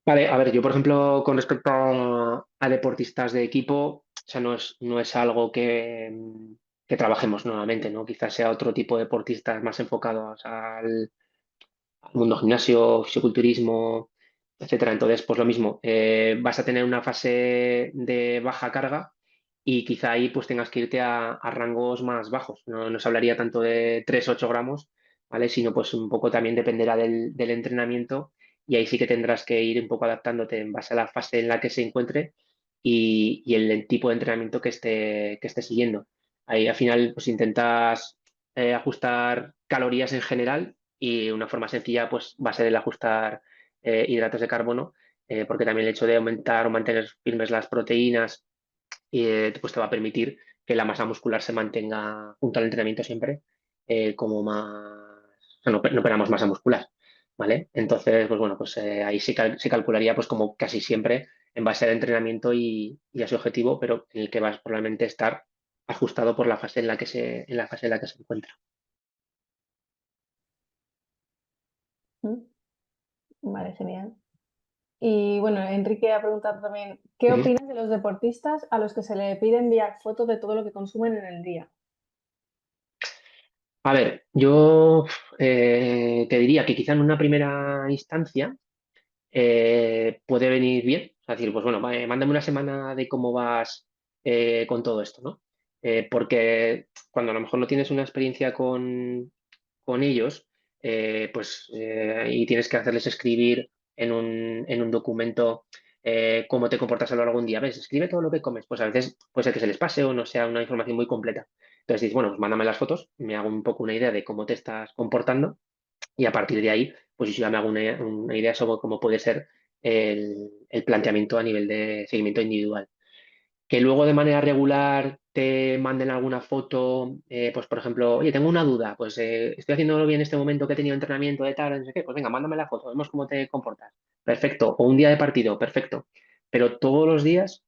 Vale, a ver, yo por ejemplo, con respecto a deportistas de equipo, o sea, no es algo que trabajemos nuevamente, ¿no? Quizás sea otro tipo de deportistas más enfocados al mundo gimnasio, fisiculturismo, etcétera. Entonces, pues lo mismo, vas a tener una fase de baja carga y quizá ahí pues tengas que irte a rangos más bajos. No se hablaría tanto de 3-8 gramos, ¿vale? Sino pues un poco también dependerá del entrenamiento, y ahí sí que tendrás que ir un poco adaptándote en base a la fase en la que se encuentre y el tipo de entrenamiento que esté siguiendo. Ahí al final pues intentas ajustar calorías en general, y una forma sencilla pues va a ser el ajustar hidratos de carbono, porque también el hecho de aumentar o mantener firmes las proteínas pues te va a permitir que la masa muscular se mantenga junto al entrenamiento siempre como más, o sea, no perdamos masa muscular, ¿vale? Entonces, pues bueno, pues ahí se calcularía pues como casi siempre en base al entrenamiento y a su objetivo, pero en el que vas probablemente estar ajustado por la fase en la que se encuentra. ¿Mm? Vale, genial. Y bueno, Enrique ha preguntado también, ¿qué Ujú. opinas de los deportistas a los que se le pide enviar fotos de todo lo que consumen en el día? A ver, yo te diría que quizá en una primera instancia puede venir bien. Es decir, pues bueno, mándame una semana de cómo vas con todo esto, ¿no? Porque cuando a lo mejor no tienes una experiencia con ellos, pues y tienes que hacerles escribir en un documento. cómo te comportas a lo largo de un día. ¿Ves? Escribe todo lo que comes. Pues a veces puede ser que se les pase o no sea una información muy completa. Entonces dices, bueno, pues mándame las fotos, me hago un poco una idea de cómo te estás comportando y a partir de ahí, pues yo ya me hago una idea sobre cómo puede ser el planteamiento a nivel de seguimiento individual. Que luego de manera regular te manden alguna foto, pues por ejemplo, oye, tengo una duda, pues estoy haciéndolo bien en este momento que he tenido entrenamiento de tal, no sé qué, pues venga, mándame la foto, vemos cómo te comportas. Perfecto. O un día de partido, perfecto. Pero todos los días,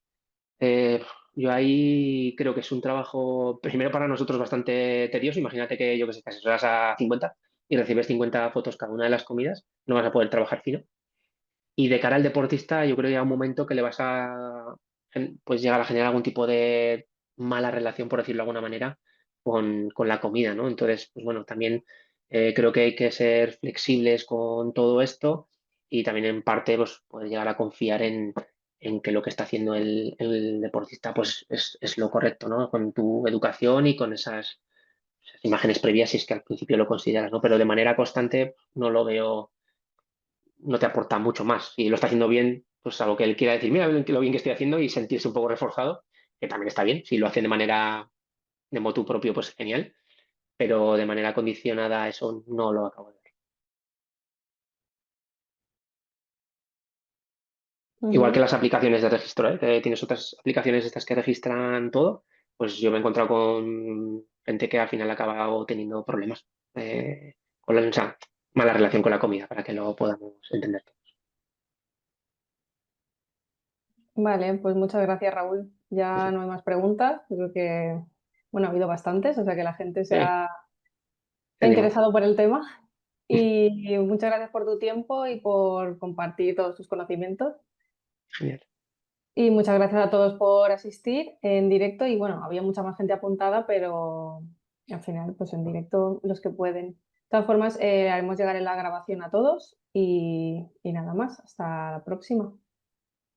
eh, yo ahí creo que es un trabajo, primero para nosotros bastante tedioso. Imagínate que yo que sé, que asesoras a 50 y recibes 50 fotos cada una de las comidas, no vas a poder trabajar fino. Y de cara al deportista, yo creo que llega un momento que le vas a pues llegar a generar algún tipo de mala relación, por decirlo de alguna manera, con la comida, ¿no? Entonces, pues bueno, también creo que hay que ser flexibles con todo esto y también en parte pues poder llegar a confiar en que lo que está haciendo el deportista pues es lo correcto, ¿no? Con tu educación y con esas imágenes previas, si es que al principio lo consideras, ¿no? Pero de manera constante no lo veo, no te aporta mucho más. Si lo está haciendo bien, pues algo que él quiera decir, mira lo bien que estoy haciendo y sentirse un poco reforzado, que también está bien. Si lo hacen de manera de motu propio, pues genial, pero de manera condicionada eso no lo acabo de ver. Igual que Ujú. las aplicaciones de registro, ¿eh? Que tienes otras aplicaciones estas que registran todo, pues yo me he encontrado con gente que al final ha acabado teniendo problemas con o sea, mala relación con la comida, para que lo podamos entender. Vale, pues muchas gracias, Raúl. Sí, Ya sí. no hay más preguntas. Creo que, bueno, ha habido bastantes, o sea que la gente se ha Genial, interesado por el tema. Y muchas gracias por tu tiempo y por compartir todos tus conocimientos. genial. Y muchas gracias a todos por asistir en directo. Y bueno, había mucha más gente apuntada, pero al final, pues en directo los que pueden. De todas formas, haremos llegar en la grabación a todos y nada más. Hasta la próxima.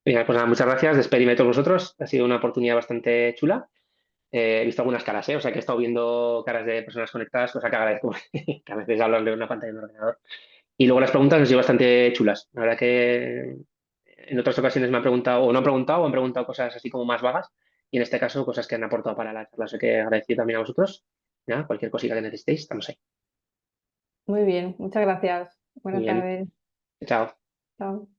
Mira, pues nada, muchas gracias. Despedidme de todos vosotros. Ha sido una oportunidad bastante chula. He visto algunas caras, ¿eh? O sea que he estado viendo caras de personas conectadas, cosa que agradezco, que a veces hablan de una pantalla de un ordenador. Y luego las preguntas han sido bastante chulas. La verdad que en otras ocasiones me han preguntado, o no han preguntado, o han preguntado cosas así como más vagas. Y en este caso, cosas que han aportado para la charla. Así que agradecido también a vosotros. Nada, cualquier cosita que necesitéis, estamos ahí. Muy bien, muchas gracias. Muy Buenas bien. tardes. Chao. Chao.